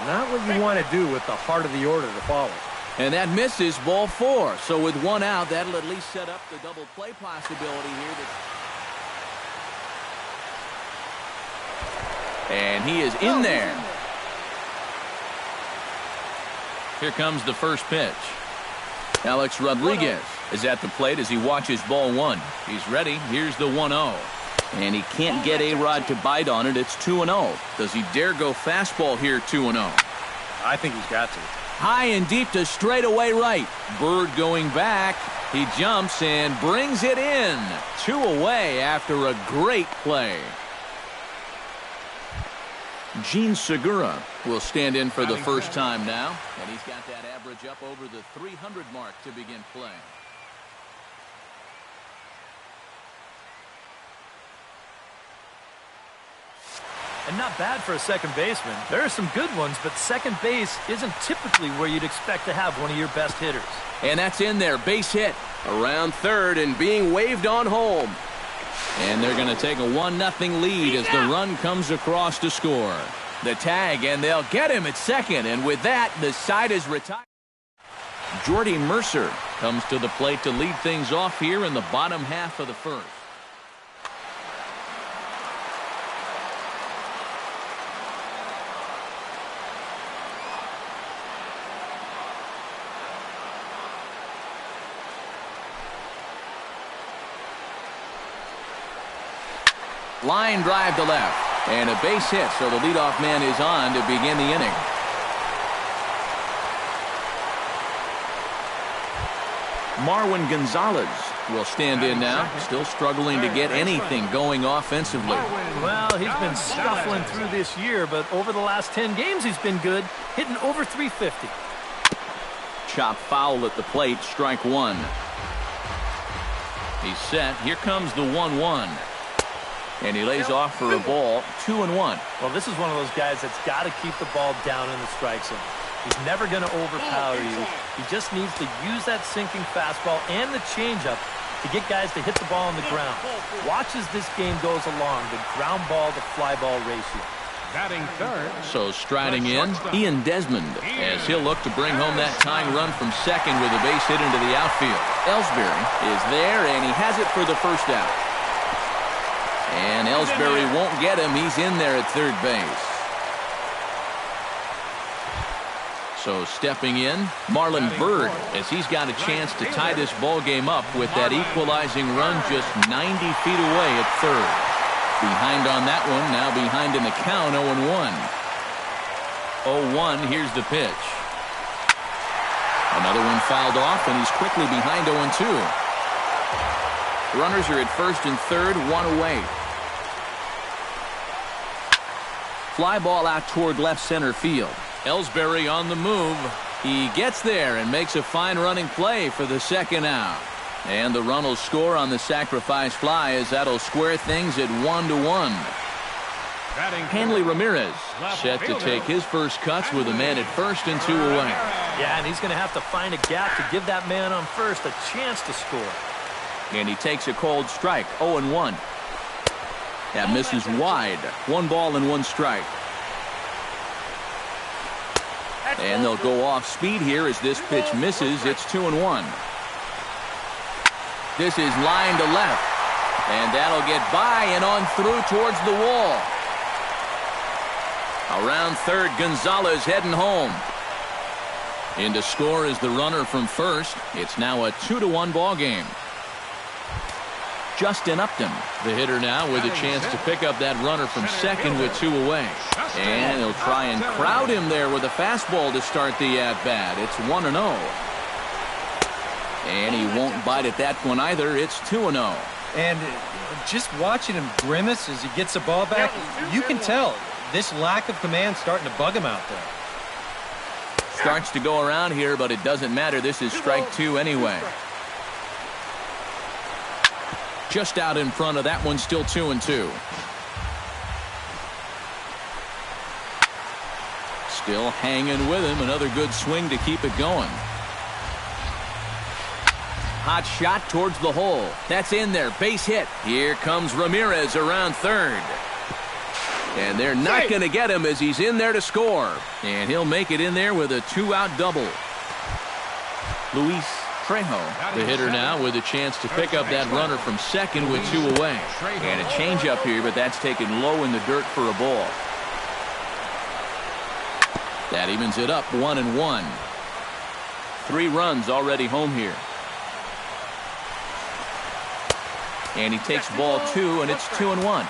Speaker 2: Not what you want to do with the heart of the order to follow.
Speaker 1: And that misses, ball 4. So with 1 out, that'll at least set up the double play possibility here. And he is in there. Here comes the first pitch. Alex Rodriguez is at the plate as he watches ball 1. He's ready. Here's the 1-0. And he can't get A-Rod to bite on it. It's 2-0. Does he dare go fastball here 2-0?
Speaker 2: I think he's got to.
Speaker 1: High and deep to straightaway right. Bird going back. He jumps and brings it in. 2 away after a great play. Gene Segura will stand in for the first time now, and he's got that average up over the 300 mark to begin play.
Speaker 4: And not bad for a second baseman. There are some good ones, but second base isn't typically where you'd expect to have one of your best hitters.
Speaker 1: And that's in there. Base hit around third and being waved on home. And they're going to take a 1-0 lead as the run comes across to score. The tag, and they'll get him at second. And with that, the side is retired. Jordy Mercer comes to the plate to lead things off here in the bottom half of the first. Line drive to left, and a base hit, so the leadoff man is on to begin the inning. Marwin Gonzalez will stand in now, still struggling to get anything going offensively.
Speaker 4: Well, he's been scuffling through this year, but over the last 10 games he's been good, hitting over 350.
Speaker 1: Chop foul at the plate, strike 1. He's set. Here comes the 1-1. And he lays off for a ball, 2-1.
Speaker 4: Well, this is one of those guys that's got to keep the ball down in the strike zone. He's never going to overpower you. He just needs to use that sinking fastball and the changeup to get guys to hit the ball on the ground. Watch as this game goes along, the ground ball to fly ball ratio.
Speaker 3: Batting third.
Speaker 1: So striding in, Ian Desmond, as he'll look to bring home that tying run from second with a base hit into the outfield. Ellsbury is there, and he has it for the first out. And Ellsbury won't get him. He's in there at third base. So stepping in, Marlon Byrd, as he's got a chance to tie this ball game up with that equalizing run just 90 feet away at third. Behind on that one, now behind in the count, 0-1. 0-1, here's the pitch. Another one fouled off, and he's quickly behind 0-2. Runners are at first and third, one away. Fly ball out toward left center field. Ellsbury on the move. He gets there and makes a fine running play for the second out. And the run will score on the sacrifice fly as that'll square things at 1-1. Hanley Ramirez set to take his first cuts with a man at first and 2 away.
Speaker 4: Yeah, and he's going to have to find a gap to give that man on first a chance to score.
Speaker 1: And he takes a cold strike, 0-1. That misses wide. 1 ball and 1 strike. And they'll go off speed here as this pitch misses. It's 2-1. This is line to left. And that'll get by and on through towards the wall. Around third, Gonzalez heading home. In to score is the runner from first. It's now a 2-1 ball game. Justin Upton, the hitter now, with a chance to pick up that runner from second with 2 away. And he'll try and crowd him there with a fastball to start the at-bat. It's 1-0. And he won't bite at that one either. It's 2-0.
Speaker 2: And just watching him grimace as he gets the ball back, you can tell this lack of command starting to bug him out there.
Speaker 1: Starts to go around here, but it doesn't matter. This is strike 2 anyway. Just out in front of that one, still 2-2. Still hanging with him. Another good swing to keep it going. Hot shot towards the hole. That's in there. Base hit. Here comes Ramirez around third. And they're not going to get him as he's in there to score. And he'll make it in there with a 2-out double. Luis Trejo, the hitter now, with a chance to pick up that runner from second with 2 away. And a changeup here, but that's taken low in the dirt for a ball. That evens it up 1-1. 3 runs already home here. And he takes ball 2, and it's 2-1.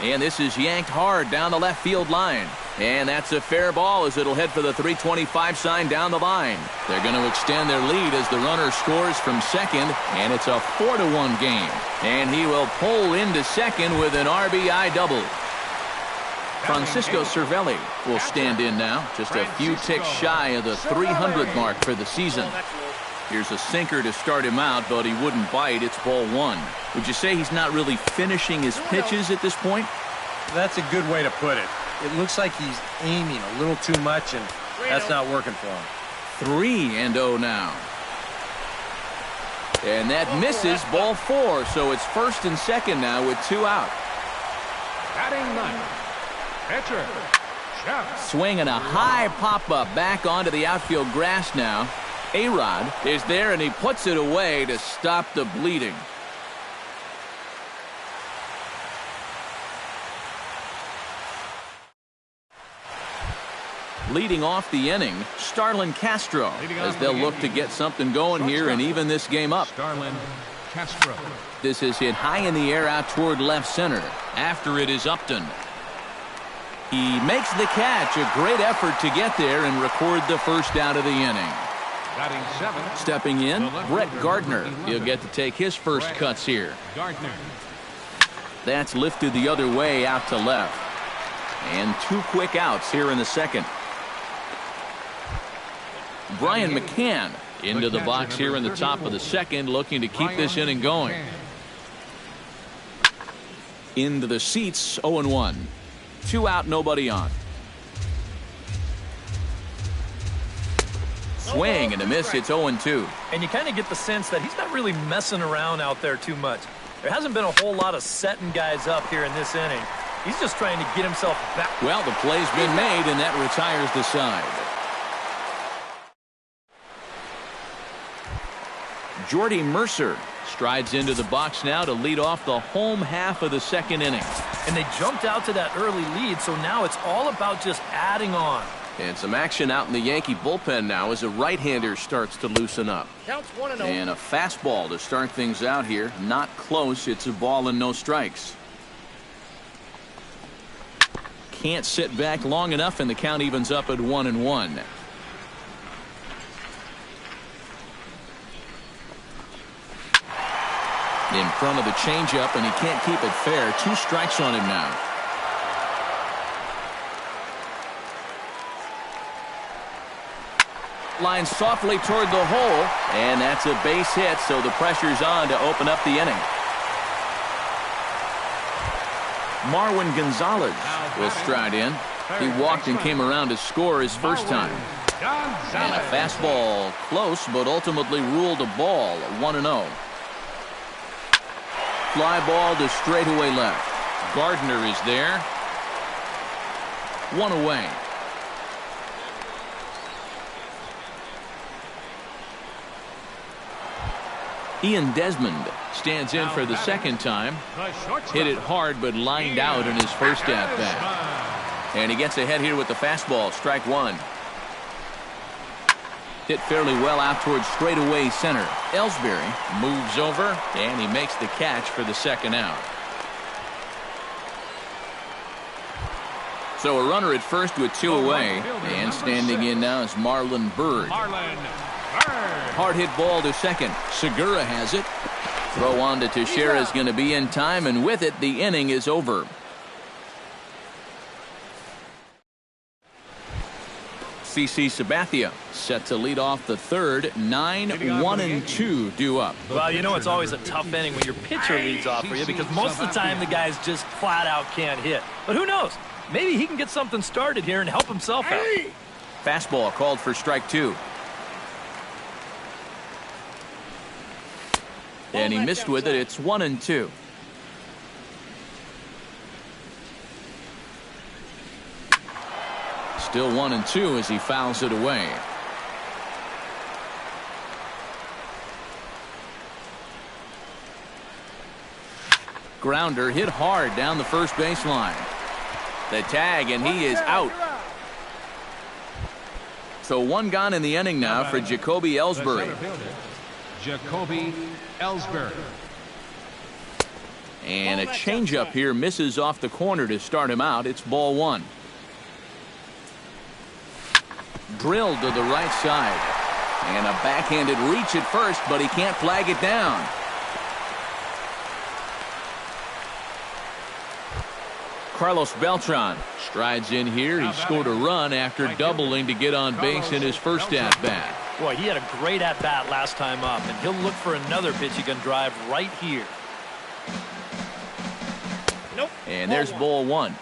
Speaker 1: And this is yanked hard down the left field line. And that's a fair ball as it'll head for the 325 sign down the line. They're going to extend their lead as the runner scores from second, and it's a 4-1 game. And he will pull into second with an RBI double. Francisco Cervelli will stand in now, just a few ticks shy of the 300 mark for the season. Here's a sinker to start him out, but he wouldn't bite. It's ball 1. Would you say he's not really finishing his pitches at this point?
Speaker 2: That's a good way to put it. It looks like he's aiming a little too much, and that's not working for him.
Speaker 1: 3-0 now. And that misses, ball 4, so it's first and second now with 2 out.
Speaker 3: Batting ninth, pitcher, Jeff.
Speaker 1: Swinging a high pop-up back onto the outfield grass now. A-Rod is there, and he puts it away to stop the bleeding. Leading off the inning, Starlin Castro, as they'll look to get something going here and even this game up.
Speaker 3: Starlin Castro.
Speaker 1: This is hit high in the air out toward left center. After it is Upton. He makes the catch. A great effort to get there and record the first out of the inning.
Speaker 3: Batting 7.
Speaker 1: Stepping in, Brett Gardner. He'll get to take his first cuts here.
Speaker 3: Gardner.
Speaker 1: That's lifted the other way out to left. And 2 quick outs here in the second. Brian McCann into the box here in the top of the second, looking to keep this inning going. Into the seats, 0-1. 2 out, nobody on. Swing and a miss. It's 0-2.
Speaker 4: And you kind of get the sense that he's not really messing around out there too much. There hasn't been a whole lot of setting guys up here in this inning. He's just trying to get himself back.
Speaker 1: Well, the play's been made, and that retires the side. Jordy Mercer strides into the box now to lead off the home half of the second inning.
Speaker 4: And they jumped out to that early lead, so now it's all about just adding on.
Speaker 1: And some action out in the Yankee bullpen now as a right-hander starts to loosen up.
Speaker 5: Counts 1-0.
Speaker 1: And a fastball to start things out here. Not close. It's a ball and no strikes. Can't sit back long enough, and the count evens up at 1-1. In front of the changeup, and he can't keep it fair. 2 strikes on him now. Line softly toward the hole, and that's a base hit, so the pressure's on to open up the inning. Marwin Gonzalez will stride in. He walked and came around to score his first time. And a fastball close, but ultimately ruled a ball, 1-0. Fly ball to straightaway left. Gardner is there. 1 away. Ian Desmond stands in for the second time. Hit it hard, but lined out in his first at-bat. And he gets ahead here with the fastball, strike 1. Hit fairly well out towards straightaway center. Ellsbury moves over, and he makes the catch for the second out. So a runner at first with 2 away, and standing in now is Marlon Byrd. Hard hit ball to second. Segura has it. Throw on to Teixeira is going to be in time, and with it, the inning is over. CC Sabathia set to lead off the third. 9-1-2 due up.
Speaker 4: Well, you know it's always a tough inning when your pitcher leads off for you because most of the time the guys just flat out can't hit. But who knows? Maybe he can get something started here and help himself out.
Speaker 1: Fastball called for strike 2. And he missed with it. It's 1-2. Still 1-2 as he fouls it away. Grounder hit hard down the first baseline. The tag, and he is out. So 1 gone in the inning now for Jacoby Ellsbury.
Speaker 3: Jacoby Ellsbury.
Speaker 1: And a changeup here misses off the corner to start him out. It's ball 1. Drilled to the right side. And a backhanded reach at first, but he can't flag it down. Carlos Beltran strides in here. He scored a run after doubling to get on base in his first at-bat.
Speaker 4: Boy, he had a great at-bat last time up, and he'll look for another pitch he can drive right here.
Speaker 1: And there's ball 1.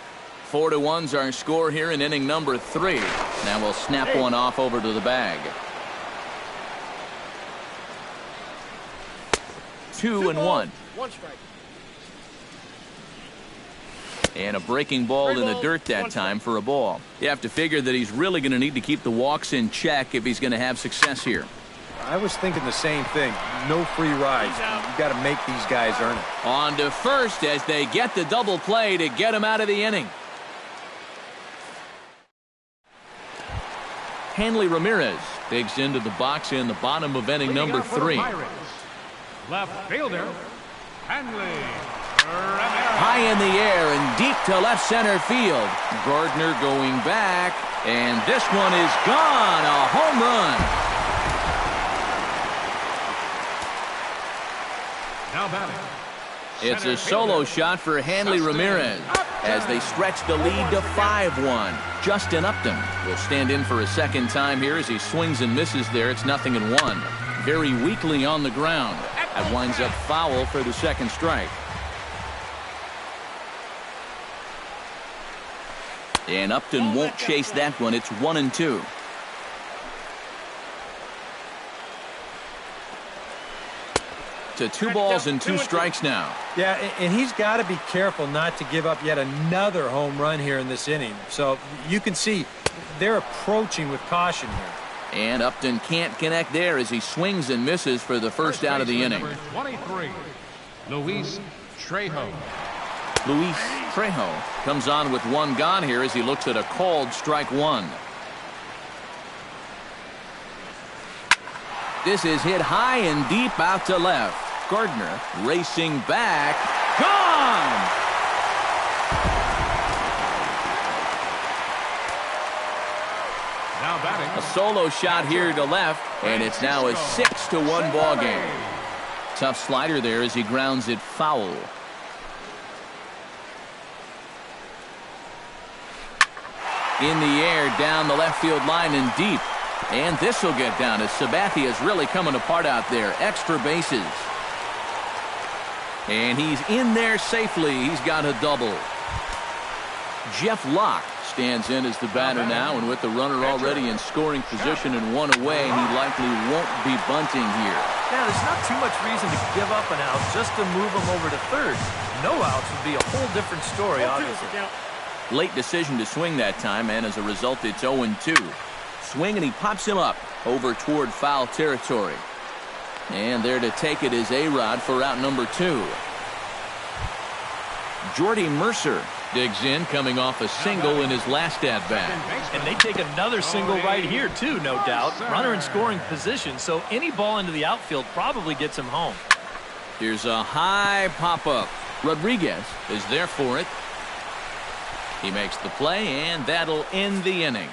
Speaker 1: 4-1's our score here in inning number 3. Now we'll snap one off over to the bag. 2-1.
Speaker 5: 1 strike.
Speaker 1: And a breaking ball in the dirt that time for a ball. You have to figure that he's really going to need to keep the walks in check if he's going to have success here.
Speaker 2: I was thinking the same thing. No free rides. You got to make these guys earn it.
Speaker 1: On to first as they get the double play to get him out of the inning. Hanley Ramirez digs into the box in the bottom of inning number 3.
Speaker 3: Left fielder, Hanley Ramirez.
Speaker 1: High in the air and deep to left center field. Gardner going back, and this one is gone. A home run.
Speaker 3: Now batting.
Speaker 1: It's a solo shot for Hanley Ramirez as they stretch the lead to 5-1. Justin Upton will stand in for a second time here as he swings and misses there. It's 0-1. Very weakly on the ground. That winds up foul for the second strike. And Upton won't chase that one. It's 1-2. To 2 balls and 2 strikes now.
Speaker 2: Yeah, and he's got to be careful not to give up yet another home run here in this inning. So you can see they're approaching with caution here.
Speaker 1: And Upton can't connect there as he swings and misses for the first out of the inning.
Speaker 3: Number 23, Luis Trejo.
Speaker 1: Luis Trejo comes on with 1 gone here as he looks at a called strike 1. This is hit high and deep out to left. Gardner racing back. Gone!
Speaker 3: Now batting.
Speaker 1: A solo shot here to left, and it's now a 6-1 ball game. Tough slider there as he grounds it foul. In the air, down the left field line and deep. And this will get down as Sabathia is really coming apart out there. Extra bases. And he's in there safely. He's got a double. Jeff Locke stands in as the batter now, and with the runner already in scoring position and one away, he likely won't be bunting here.
Speaker 4: Yeah, there's not too much reason to give up an out just to move him over to third. No outs would be a whole different story, obviously.
Speaker 1: Late decision to swing that time, and as a result, it's 0-2. Swing, and he pops him up over toward foul territory. And there to take it is A-Rod for out number 2. Jordy Mercer digs in, coming off a single in his last at-bat.
Speaker 4: And they take another single right here, too, no doubt. Runner in scoring position, so any ball into the outfield probably gets him home.
Speaker 1: Here's a high pop-up. Rodriguez is there for it. He makes the play, and that'll end the inning.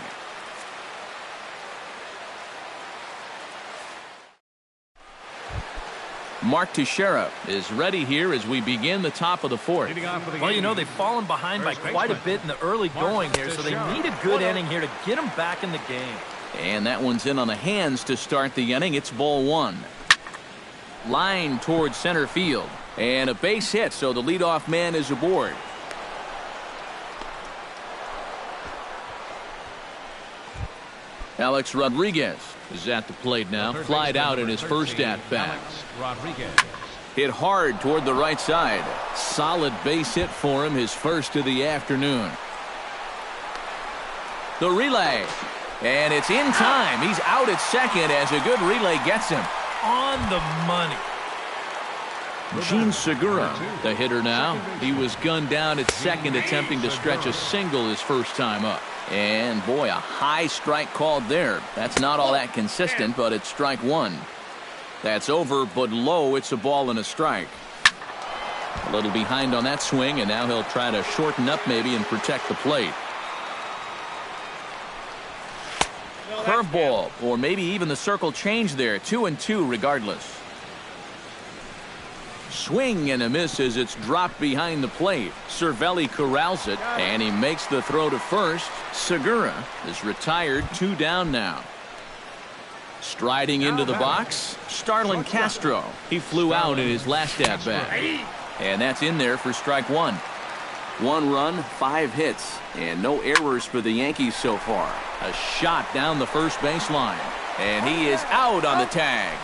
Speaker 1: Mark Teixeira is ready here as we begin the top of the fourth.
Speaker 4: Well, you know, they've fallen behind by quite a bit in the early going here, so they need a good inning here to get them back in the game.
Speaker 1: And that one's in on the hands to start the inning. It's ball 1. Line towards center field. And a base hit, so the leadoff man is aboard. Alex Rodriguez is at the plate now. Flied out in his first at-bat. Hit hard toward the right side. Solid base hit for him, his first of the afternoon. The relay. And it's in time. He's out at second as a good relay gets him.
Speaker 4: On the money.
Speaker 1: Gene Segura, the hitter now. He was gunned down at second, attempting to stretch a single his first time up. And boy, a high strike called there. That's not all that consistent, but it's strike 1. That's over, but low. It's a ball and a strike. A little behind on that swing, and now he'll try to shorten up maybe and protect the plate. Curveball, or maybe even the circle change there. 2-2 regardless. Swing and a miss as it's dropped behind the plate. Cervelli corrals it, and he makes the throw to first. Segura is retired, 2 down now. Striding into the box, Starlin Castro. He flew out in his last at-bat. And that's in there for strike 1. 1 run, 5 hits, and no errors for the Yankees so far. A shot down the first baseline, and he is out on the tag.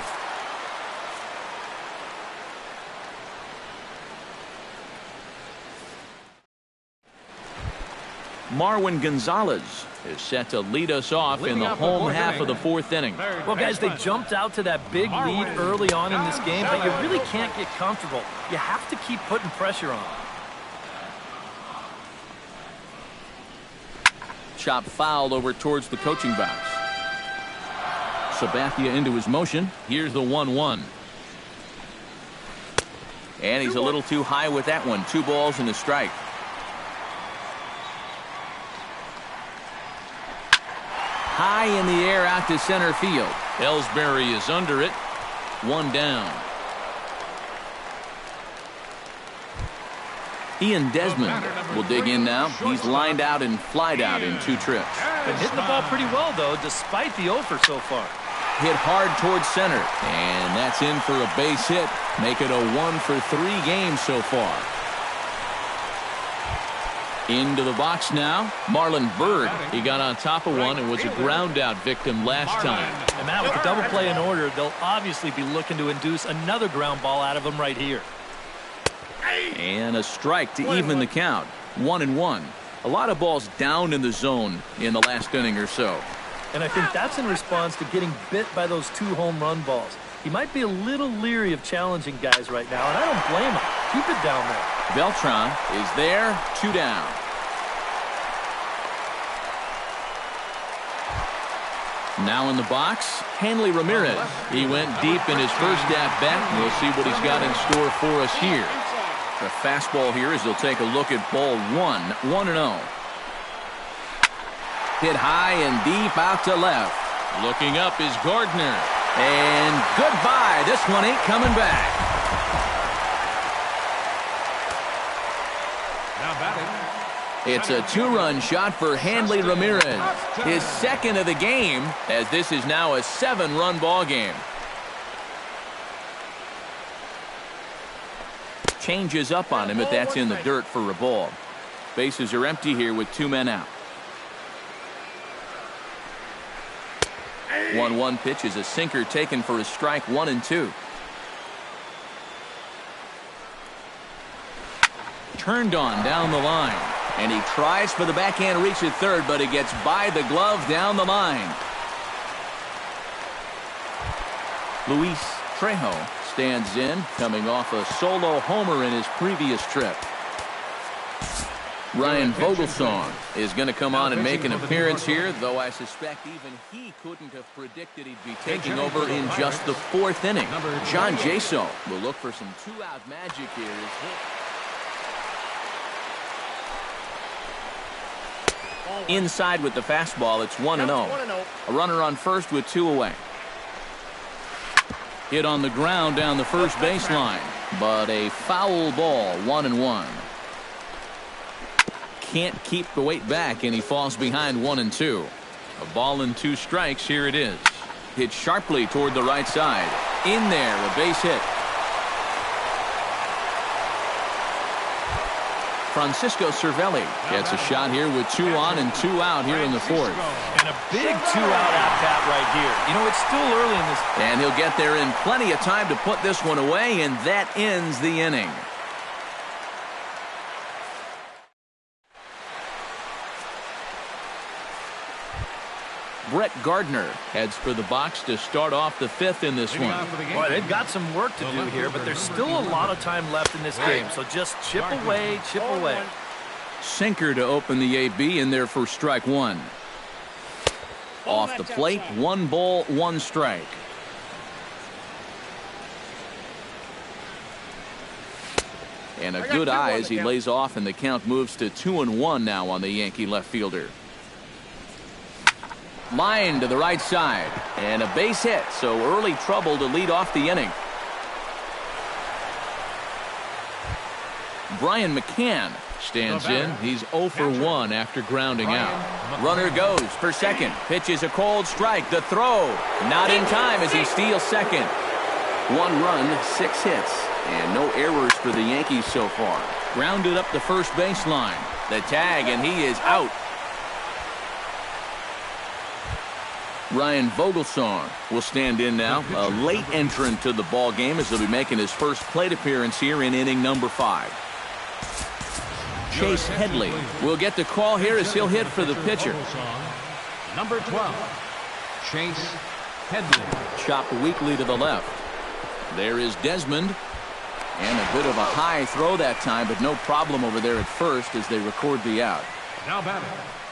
Speaker 1: Marwin Gonzalez is set to lead us off in the home half of the 4th inning.
Speaker 4: Well, guys, they jumped out to that big lead early on in this game, but you really can't get comfortable. You have to keep putting pressure on.
Speaker 1: Chop fouled over towards the coaching box. Sabathia into his motion. Here's the 1-1. And he's a little too high with that one. 2 balls and a strike. High in the air out to center field. Ellsbury is under it. 1 down. Ian Desmond will dig in now. He's lined out and flied out in 2 trips.
Speaker 4: Been hitting the ball pretty well, though, despite the offer so far.
Speaker 1: Hit hard towards center. And that's in for a base hit. Make it a 1 for 3 games so far. Into the box now, Marlon Byrd. He got on top of one and was a ground out victim last time.
Speaker 4: And Matt, with the double play in order, they'll obviously be looking to induce another ground ball out of him right here.
Speaker 1: And a strike to even the count. 1-1. A lot of balls down in the zone in the last inning or so.
Speaker 4: And I think that's in response to getting bit by those 2 home run balls. He might be a little leery of challenging guys right now, and I don't blame him. Keep it down there.
Speaker 1: Beltran is there, 2 down. Now in the box, Hanley Ramirez. He went deep in his first at-bat. We'll see what he's got in store for us here. The fastball here as he'll take a look at ball 1, 1-0. Hit high and deep out to left. Looking up is Gardner. And goodbye. This one ain't coming back.
Speaker 3: Now batting.
Speaker 1: It's a two-run shot for Hanley Ramirez. His second of the game, as this is now a 7-run ball game. Changes up on him, but that's in the dirt for a ball. Bases are empty here with 2 men out. 1-1 pitch is a sinker taken for a strike, 1-2. Turned on down the line. And he tries for the backhand reach at third, but it gets by the glove down the line. Luis Trejo stands in, coming off a solo homer in his previous trip. Ryan Vogelsong is going to come on and make an appearance here, though I suspect even he couldn't have predicted he'd be taking over in just the 4th inning. John Jaso will look for some 2-out magic here. Inside with the fastball, it's 1-0. A runner on first with 2 away. Hit on the ground down the first baseline, but a foul ball, 1-1. Can't keep the weight back, and he falls behind 1-2. A ball and 2 strikes. Here it is. Hit sharply toward the right side. In there, a base hit. Francisco Cervelli gets a shot here with 2 on and 2 out here in the 4th.
Speaker 4: And a big 2-out at-bat right here. You know, it's still early in this.
Speaker 1: And he'll get there in plenty of time to put this one away, and that ends the inning. Brett Gardner heads for the box to start off the 5th in this one.
Speaker 4: Boy, they've got some work to do here, but there's still a lot of time left in this game, so just chip away, chip away.
Speaker 1: Sinker to open the AB in there for strike 1. Off the plate, 1 ball, 1 strike. And a good eye as he lays off, and the count moves to 2-1 now on the Yankee left fielder. Line to the right side, and a base hit, so early trouble to lead off the inning. Brian McCann stands in. He's 0 for 1 after grounding out. Runner goes for second. Pitches a cold strike. The throw not in time as he steals second. 1 run, 6 hits, and no errors for the Yankees so far. Grounded up the first baseline. The tag, and he is out. Ryan Vogelsong will stand in now, a late entrant to the ball game as he'll be making his first plate appearance here in inning number 5. Chase Headley will get the call here as he'll hit for the pitcher.
Speaker 3: Number 12, Chase Headley.
Speaker 1: Chopped weakly to the left. There is Desmond, and a bit of a high throw that time, but no problem over there at first as they record the out.
Speaker 3: Now batting,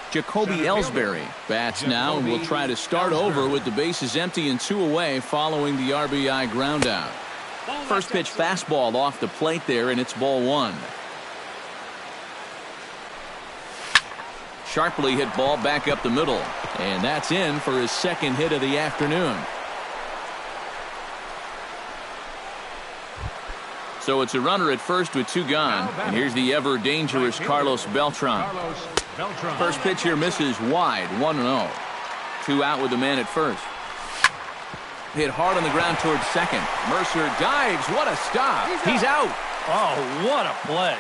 Speaker 1: Jacoby Ellsbury bats now, and will try to start over with the bases empty and 2 away following the RBI ground out. First pitch fastball off the plate there, and it's ball 1. Sharply hit ball back up the middle, and that's in for his second hit of the afternoon. So it's a runner at first with 2 gone, and here's the ever dangerous Carlos Beltran. First pitch here misses wide, 1-0. 2 out with the man at first. Hit hard on the ground towards second. Mercer dives. What a stop. He's out.
Speaker 4: Oh, what a play.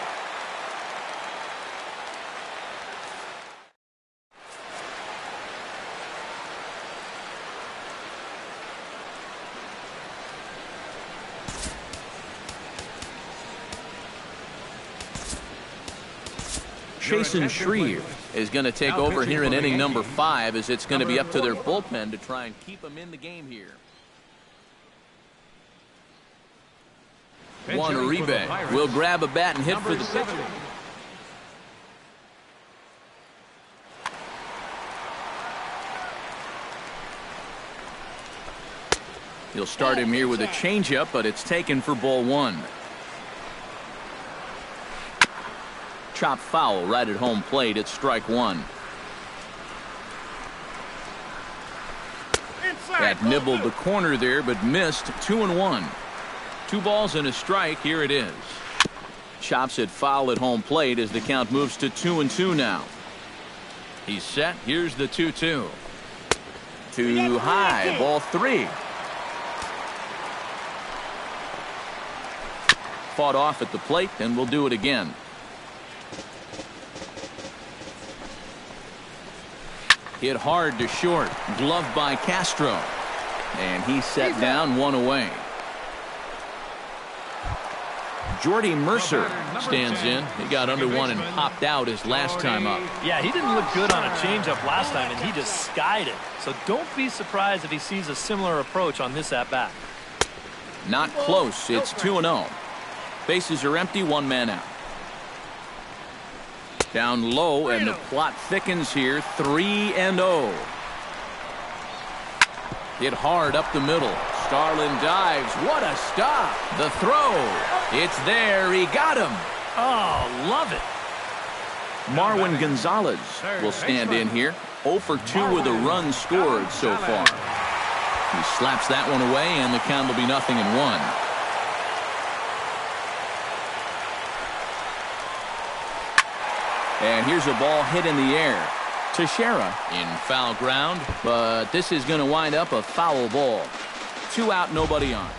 Speaker 1: Chasen Shreve is going to take over here in inning number 5 as it's going to be up to their bullpen to try and keep them in the game here. Juan Uribe will grab a bat and hit for the pitcher. He'll start him here with a changeup, but it's taken for ball 1. Chop foul right at home plate. It's strike 1. That nibbled the corner there, but missed. 2-1. 2 balls and a strike. Here it is. Chops it foul at home plate as the count moves to 2-2 now. He's set. Here's the 2-2. Too high. Ball 3. Fought off at the plate, and we'll do it again. Hit hard to short. Gloved by Castro. And he's set down, 1 away. Jordy Mercer stands in. He got under one and popped out his last time up.
Speaker 4: Yeah, he didn't look good on a changeup last time, and he just skied it. So don't be surprised if he sees a similar approach on this at-bat.
Speaker 1: Not close. It's 2-0. Bases are empty, 1 man out. Down low, and the plot thickens here. 3-0. Hit hard up the middle. Starlin dives. What a stop. The throw. It's there. He got him.
Speaker 4: Oh, love it.
Speaker 1: Marwin Gonzalez will stand in here. 0 for 2 with a run scored so far. He slaps that one away, and the count will be 0-1. And here's a ball hit in the air. Teixeira in foul ground, but this is going to wind up a foul ball. 2 out, nobody on.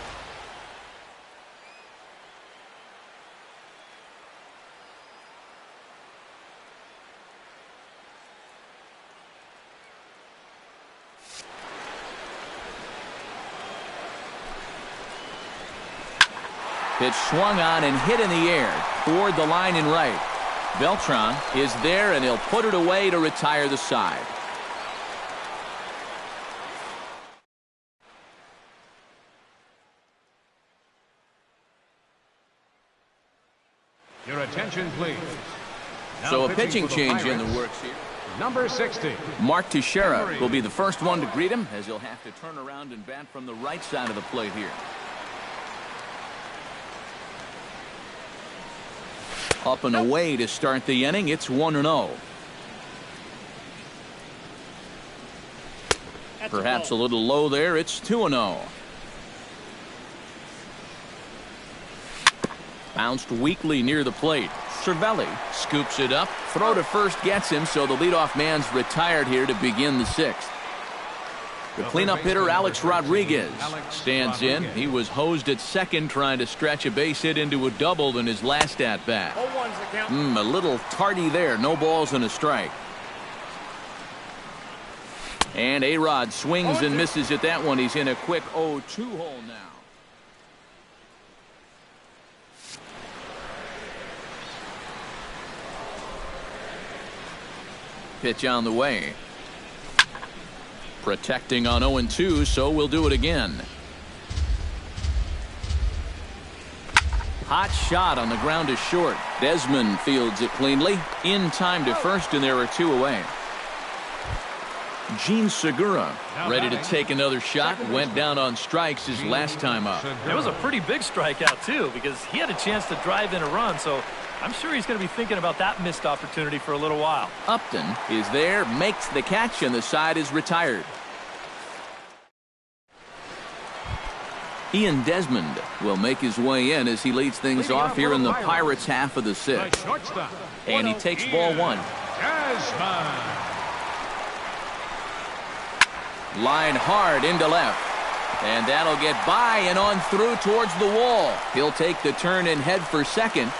Speaker 1: Pitch swung on and hit in the air toward the line and right. Beltran is there, and he'll put it away to retire the side.
Speaker 3: Your attention, please.
Speaker 1: So
Speaker 3: Now
Speaker 1: a pitching
Speaker 3: for the
Speaker 1: change in the
Speaker 3: Pirates,
Speaker 1: works here.
Speaker 3: Number 60.
Speaker 1: Mark Teixeira will be the first one to greet him, as he'll have to turn around and bat from the right side of the plate here. Up and away to start the inning. It's 1-0. Perhaps a little low there. It's 2-0. Bounced weakly near the plate. Cervelli scoops it up. Throw to first gets him, so the leadoff man's retired here to begin the 6th. The cleanup hitter, Alex Rodriguez, stands in. He was hosed at second, trying to stretch a base hit into a double in his last at-bat. A little tardy there. No balls and a strike. And A-Rod swings and misses at that one. He's in a quick 0-2 hole now. Pitch on the way. Protecting on 0-2, so we'll do it again. Hot shot on the ground to short. Desmond fields it cleanly. In time to first, and there are 2 away. Gene Segura ready to take another shot. Went down on strikes his last time up.
Speaker 4: It was a pretty big strikeout, too, because he had a chance to drive in a run, so I'm sure he's going to be thinking about that missed opportunity for a little while.
Speaker 1: Upton is there, makes the catch, and the side is retired. Ian Desmond will make his way in as he leads things off here in the Pirates' half of the 6th. And he takes ball 1. Line hard into left. And that'll get by and on through towards the wall. He'll take the turn and head for second.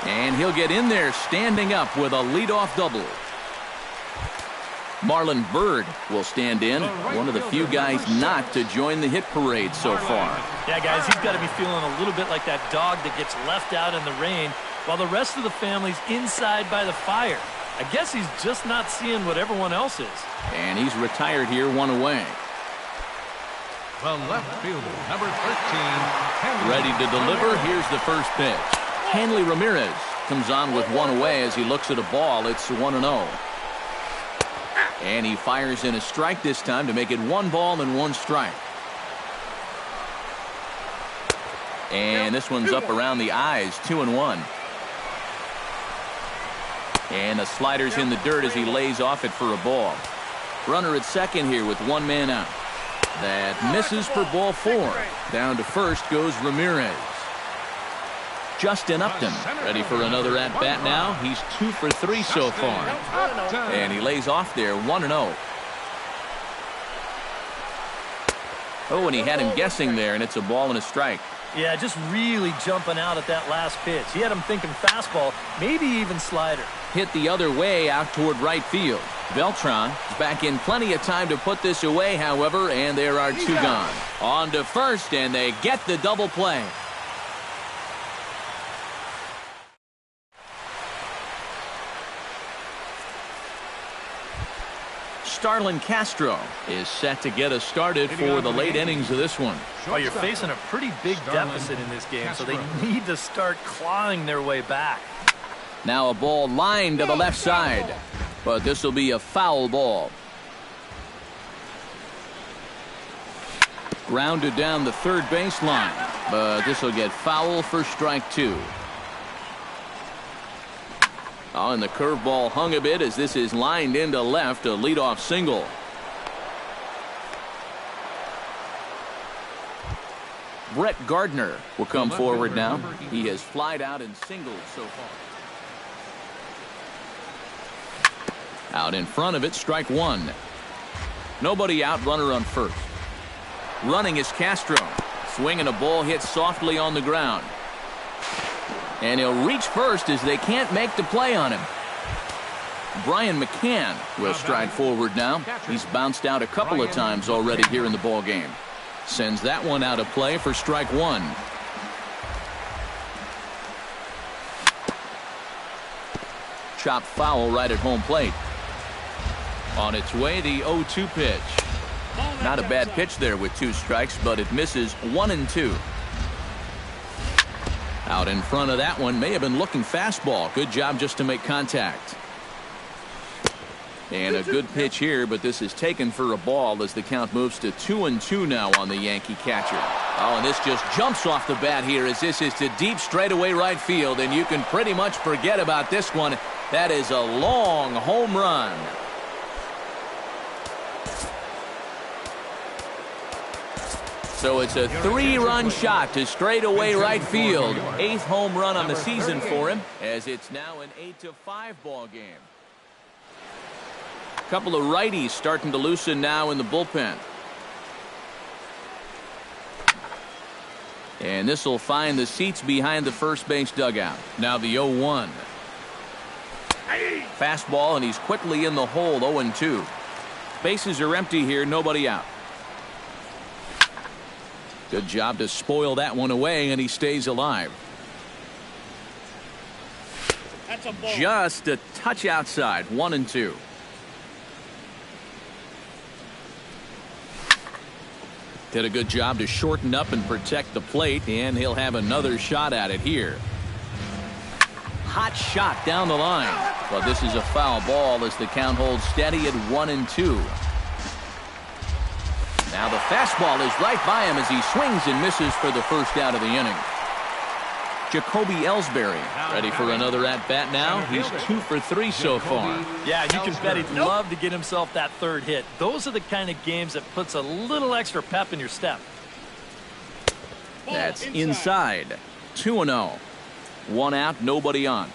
Speaker 1: And he'll get in there standing up with a leadoff double. Marlon Byrd will stand in, one of the few guys not to join the hit parade so far.
Speaker 4: Yeah, guys, he's got to be feeling a little bit like that dog that gets left out in the rain while the rest of the family's inside by the fire. I guess he's just not seeing what everyone else is.
Speaker 1: And he's retired here, 1 away.
Speaker 3: The left fielder, number 13.
Speaker 1: Ready to deliver. Here's the first pitch. Hanley Ramirez comes on with 1 away as he looks at a ball. It's 1-0. And he fires in a strike this time to make it 1 ball and 1 strike. And this one's up around the eyes, 2-1. And the slider's in the dirt as he lays off it for a ball. Runner at second here with 1 man out. That misses for ball 4. Down to first goes Ramirez. Justin Upton ready for another at-bat now. He's 2 for 3 so far. And he lays off there 1-0. Oh, and he had him guessing there, and it's a ball and a strike.
Speaker 4: Yeah, just really jumping out at that last pitch. He had him thinking fastball, maybe even slider.
Speaker 1: Hit the other way out toward right field. Beltran is back in plenty of time to put this away, however, and there are 2 gone. On to first, and they get the double play. Starlin Castro is set to get us started for the late innings of this one.
Speaker 4: Oh, you're facing a pretty big deficit in this game, so they need to start clawing their way back.
Speaker 1: Now a ball lined to the left side, but this will be a foul ball. Grounded down the third baseline, but this will get foul for strike 2. Oh, and the curveball hung a bit as this is lined into left, a leadoff single. Brett Gardner will come forward now. He has flied out and singled so far. Out in front of it, strike 1. Nobody out, runner on first. Running is Castro. Swinging a ball hit softly on the ground. And he'll reach first as they can't make the play on him. Brian McCann will stride forward now. He's bounced out a couple of times already here in the ball game. Sends that one out of play for strike 1. Chopped foul right at home plate. On its way, the 0-2 pitch. Not a bad pitch there with 2 strikes, but it misses 1-2. Out in front of that one, may have been looking fastball. Good job just to make contact. And a good pitch here, but this is taken for a ball as the count moves to 2-2 now on the Yankee catcher. Oh, and this just jumps off the bat here as this is to deep straightaway right field, and you can pretty much forget about this one. That is a long home run. So it's a 3-run shot to straightaway right field. 8th home run on the season for him, as it's now an 8-5 ball game. A couple of righties starting to loosen now in the bullpen. And this will find the seats behind the first base dugout. Now the 0-1. Fastball, and he's quickly in the hole. 0-2. Bases are empty here, nobody out. Good job to spoil that one away, and he stays alive. Just a touch outside. 1-2. Did a good job to shorten up and protect the plate, and he'll have another shot at it here. Hot shot down the line, but this is a foul ball as the count holds steady at 1-2. Now the fastball is right by him as he swings and misses for the first out of the inning. Jacoby Ellsbury ready for another at-bat now. He's 2 for 3 so far.
Speaker 4: Yeah, you can bet he'd love to get himself that third hit. Those are the kind of games that puts a little extra pep in your step.
Speaker 1: That's inside. 2-0. 1 out, nobody on.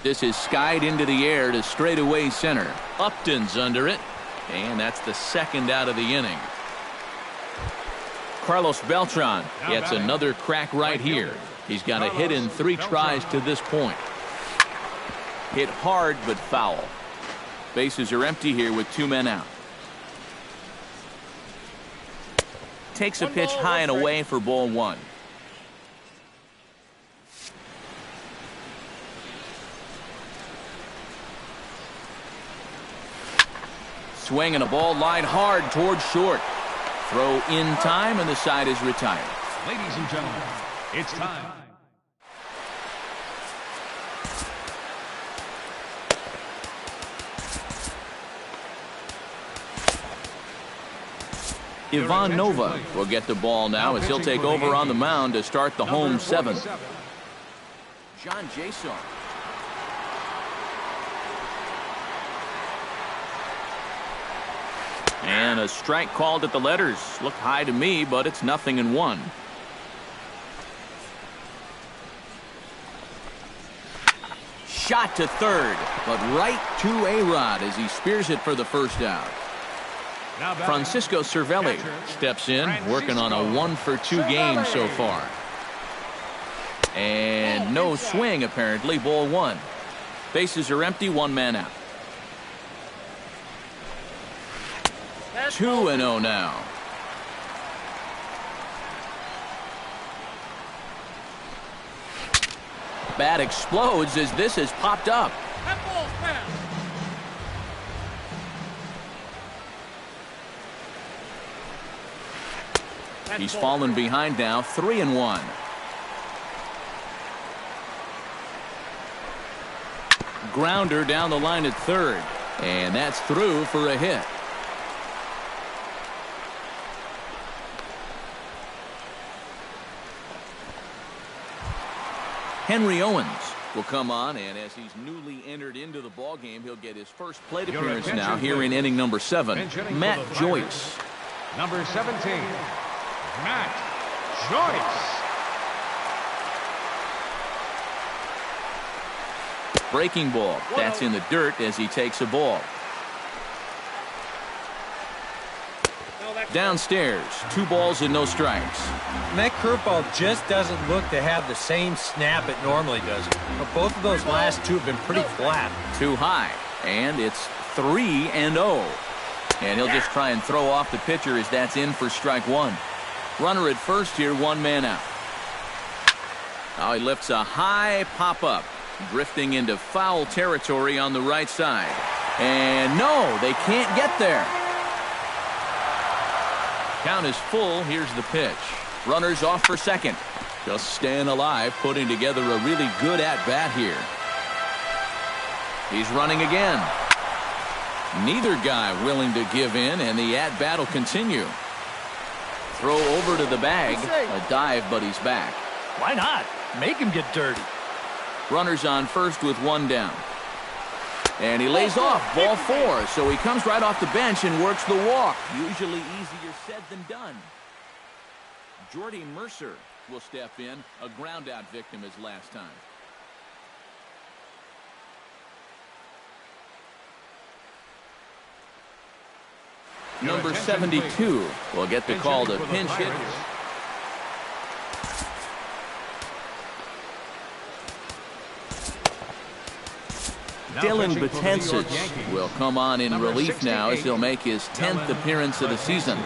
Speaker 1: This is skied into the air to straightaway center. Upton's under it. And that's the second out of the inning. Carlos Beltran gets another crack right here. He's got a hit in 3 tries to this point. Hit hard but foul. Bases are empty here with 2 men out. Takes a pitch high and away for ball 1. Swing and a ball lined hard towards short. Throw in time, and the side is retired.
Speaker 3: Ladies and gentlemen, it's time.
Speaker 1: Ivan Nova will get the ball now as he'll take over on the mound to start the home 7th. John Jason. And a strike called at the letters. Looked high to me, but it's 0-1. shot to third, but right to A-Rod as he spears it for the first out. Francisco Cervelli steps in, working on a 1-for-2 game so far. And no swing, apparently. Ball one. Bases are empty, one man out. 2-0 now. Bat explodes as this has popped up. He's fallen behind now, 3-1. Grounder down the line at third, and that's through for a hit. Henry Owens will come on, and as he's newly entered into the ballgame, he'll get his first plate appearance now here in inning number 7. Matt Joyce.
Speaker 3: Number 17, Matt Joyce.
Speaker 1: Breaking ball. That's in the dirt as he takes a ball. Downstairs, 2 balls and no strikes.
Speaker 2: And that curveball just doesn't look to have the same snap it normally does. But both of those last 2 have been pretty flat.
Speaker 1: Too high, and it's 3-0. And he'll just try and throw off the pitcher as that's in for strike 1. Runner at first here, 1 man out. Now he lifts a high pop-up, drifting into foul territory on the right side. And no, they can't get there. Count is full. Here's the pitch. Runners off for second. Just staying alive, putting together a really good at-bat here. He's running again. Neither guy willing to give in, and the at-bat will continue. Throw over to the bag. A dive, but he's back.
Speaker 4: Why not? Make him get dirty.
Speaker 1: Runners on first with 1 down. And he lays off, ball 4, so he comes right off the bench and works the walk. Usually easier said than done. Jordy Mercer will step in, a ground-out victim as last time. Number 72 will get the call to pinch hit. Dylan Betances will come on in relief now as he'll make his 10th appearance of the season.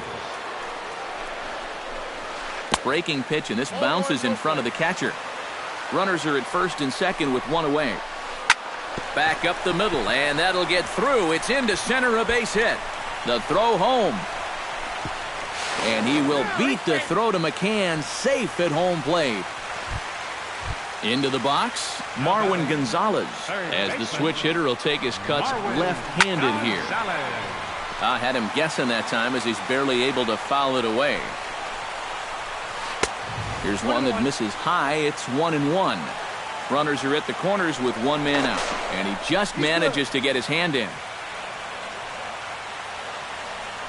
Speaker 1: Breaking pitch, and this bounces in front of the catcher. Runners are at first and second with 1 away. Back up the middle, and that'll get through. It's into center, a base hit. The throw home. And he will beat the throw to McCann, safe at home plate. Into the box, Marwin Gonzalez, as the switch hitter will take his cuts left-handed here. I had him guessing that time as he's barely able to foul it away. Here's one that misses high. It's 1-1. Runners are at the corners with 1 man out, and he just manages to get his hand in.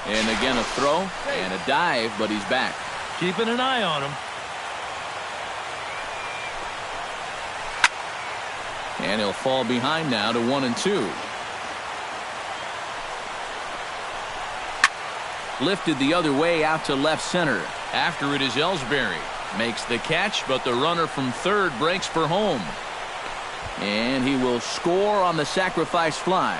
Speaker 1: And again a throw and a dive, but he's back.
Speaker 4: Keeping an eye on him.
Speaker 1: And he'll fall behind now to 1-2. Lifted the other way out to left center. After it is Ellsbury. Makes the catch, but the runner from third breaks for home. And he will score on the sacrifice fly.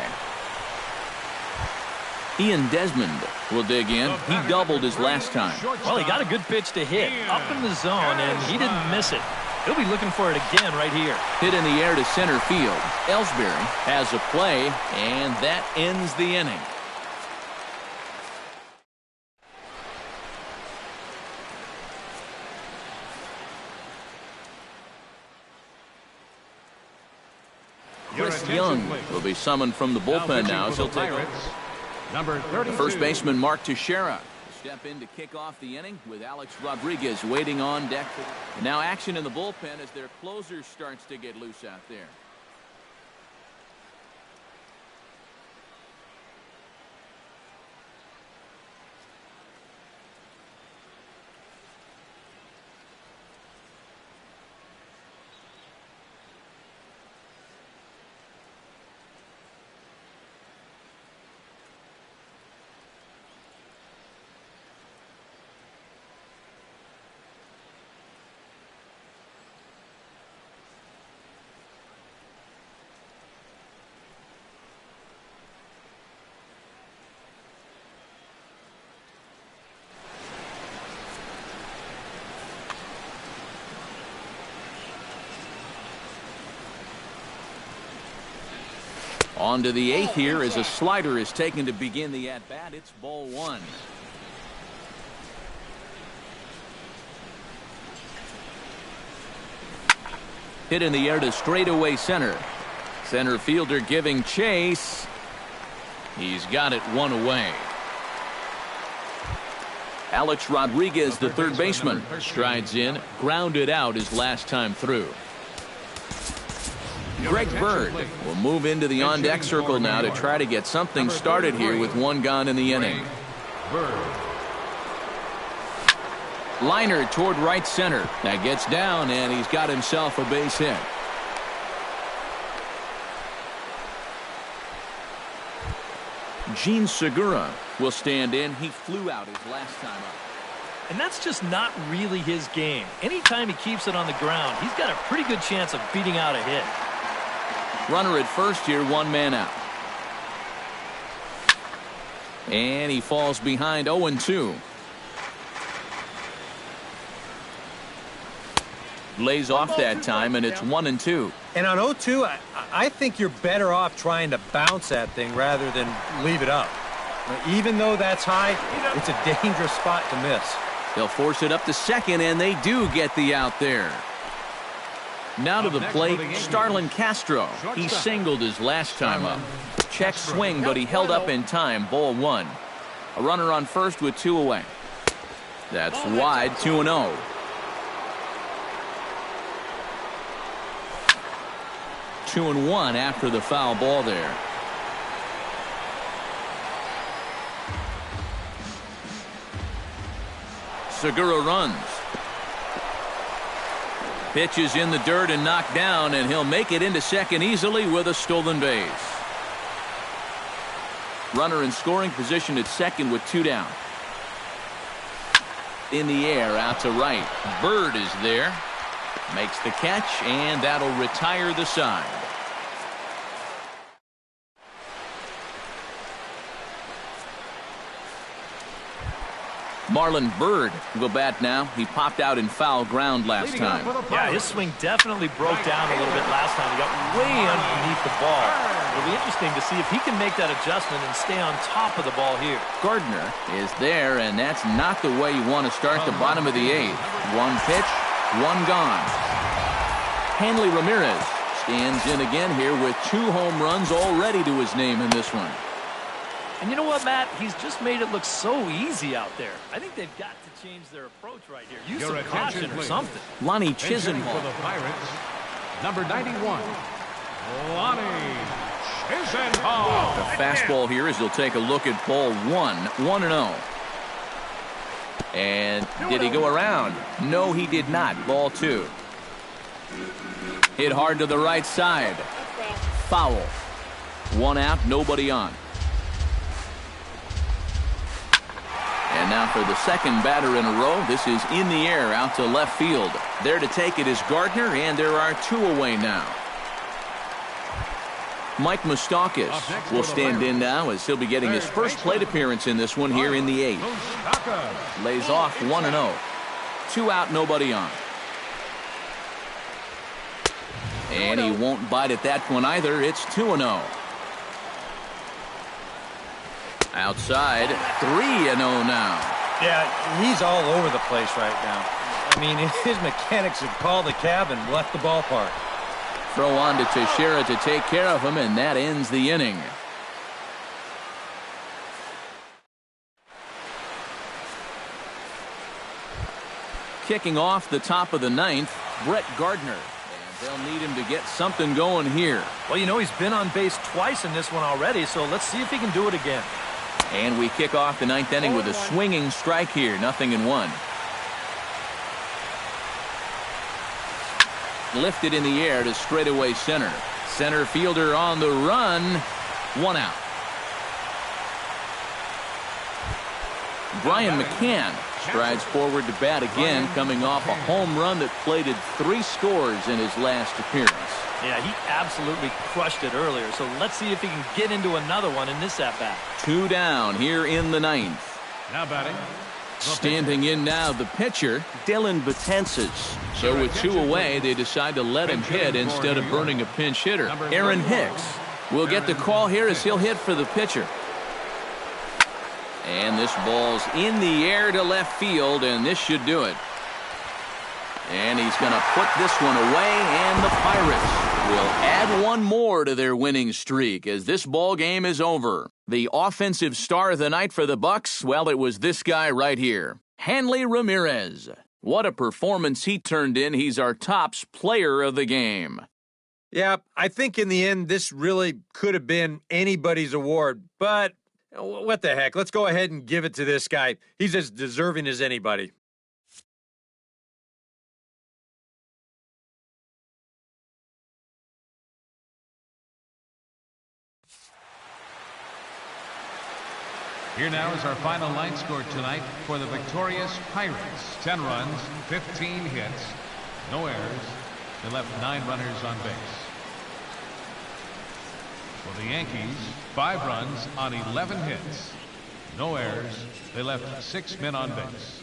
Speaker 1: Ian Desmond will dig in. He doubled his last time.
Speaker 4: Well, he got a good pitch to hit up in the zone, and he didn't miss it. He'll be looking for it again right here.
Speaker 1: Hit in the air to center field. Ellsbury has a play, and that ends the inning. Chris Young will be summoned from the bullpen now as he'll take over. The first baseman, Mark Teixeira, will step in to kick off the inning with Alex Rodriguez waiting on deck. Now action in the bullpen as their closer starts to get loose out there. On to the 8th here as a slider is taken to begin the at-bat. It's ball 1. Hit in the air to straightaway center. Center fielder giving chase. He's got it 1 away. Alex Rodriguez, the third baseman, strides in, grounded out his last time through. Greg Bird will move into the on-deck circle now to try to get something started here with 1 gone in the inning. Liner toward right center. That gets down, and he's got himself a base hit. Gene Segura will stand in. He flew out his last time up.
Speaker 4: And that's just not really his game. Anytime he keeps it on the ground, he's got a pretty good chance of beating out a hit.
Speaker 1: Runner at first here, 1 man out. And he falls behind 0-2. Lays off that time, and it's 1-2.
Speaker 2: And on 0-2, I think you're better off trying to bounce that thing rather than leave it up. Even though that's high, it's a dangerous spot to miss.
Speaker 1: They'll force it up to second, and they do get the out there. Now to the plate, Starlin Castro. He singled his last time up. Check swing, but he held up in time. Ball 1. A runner on first with 2 away. That's wide, 2-0. Two and 1 after the foul ball there. Segura runs. Pitch is in the dirt and knocked down, and he'll make it into second easily with a stolen base. Runner in scoring position at second with 2 down. In the air out to right. Bird is there. Makes the catch, and that'll retire the side. Marlon Byrd will bat now. He popped out in foul ground last time.
Speaker 4: Yeah, his swing definitely broke down a little bit last time. He got way underneath the ball. It'll be interesting to see if he can make that adjustment and stay on top of the ball here.
Speaker 1: Gardner is there, and that's not the way you want to start the bottom of the 8th. 1 pitch, 1 gone. Hanley Ramirez stands in again here with 2 home runs already to his name in this one.
Speaker 4: And you know what, Matt? He's just made it look so easy out there. I think they've got to change their approach right here. Use some caution or something.
Speaker 1: Lonnie
Speaker 3: Chisenhall
Speaker 1: Chisenhall.
Speaker 3: for the Pirates, number 91, Lonnie Chisenhall.
Speaker 1: The fastball here as he'll take a look at ball 1, 1-0. And did he go around? No, he did not. Ball 2. Hit hard to the right side. Foul. 1 out, nobody on. And now for the second batter in a row. This is in the air out to left field. There to take it is Gardner, and there are 2 away now. Mike Moustakas will stand in now as he'll be getting his first plate appearance in this one here in the 8th. Lays off 1-0. 2 out, nobody on. And he won't bite at that one either. It's 2-0. Outside, 3-0 now.
Speaker 2: Yeah, he's all over the place right now. I mean, his mechanics have called the cab and left the ballpark.
Speaker 1: Throw on to Teixeira to take care of him, and that ends the inning. Kicking off the top of the 9th, Brett Gardner. And they'll need him to get something going here.
Speaker 4: Well, you know, he's been on base twice in this one already, so let's see if he can do it again.
Speaker 1: And we kick off the 9th inning with a swinging strike here. 0-1. Lifted in the air to straightaway center. Center fielder on the run. 1 out. Brian McCann strides forward to bat again, coming off a home run that plated 3 scores in his last appearance.
Speaker 4: Yeah, he absolutely crushed it earlier, so let's see if he can get into another one in this at-bat.
Speaker 1: 2 down here in the 9th.
Speaker 3: Now batting.
Speaker 1: Standing in now, the pitcher, Dylan Betances. So with 2 away, they decide to let him hit instead of burning a pinch hitter. Aaron Hicks We'll get the call here as he'll hit for the pitcher. And this ball's in the air to left field, and this should do it. And he's going to put this one away, and the Pirates will add one more to their winning streak as this ball game is over. The offensive star of the night for the Bucks, well, it was this guy right here, Hanley Ramirez. What a performance he turned in. He's our tops player of the game.
Speaker 2: Yeah, I think in the end, this really could have been anybody's award, but what the heck? Let's go ahead and give it to this guy. He's as deserving as anybody.
Speaker 3: Here now is our final line score tonight for the victorious Pirates. 10 runs, 15 hits, no errors. They left 9 runners on base. For the Yankees, 5 runs on 11 hits, no errors. They left 6 men on base.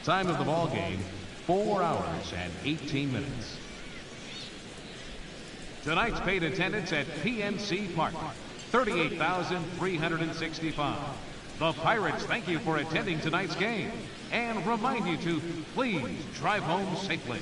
Speaker 3: Time of the ball game, 4 hours and 18 minutes. Tonight's paid attendance at PNC Park, 38,365. The Pirates thank you for attending tonight's game and remind you to please drive home safely.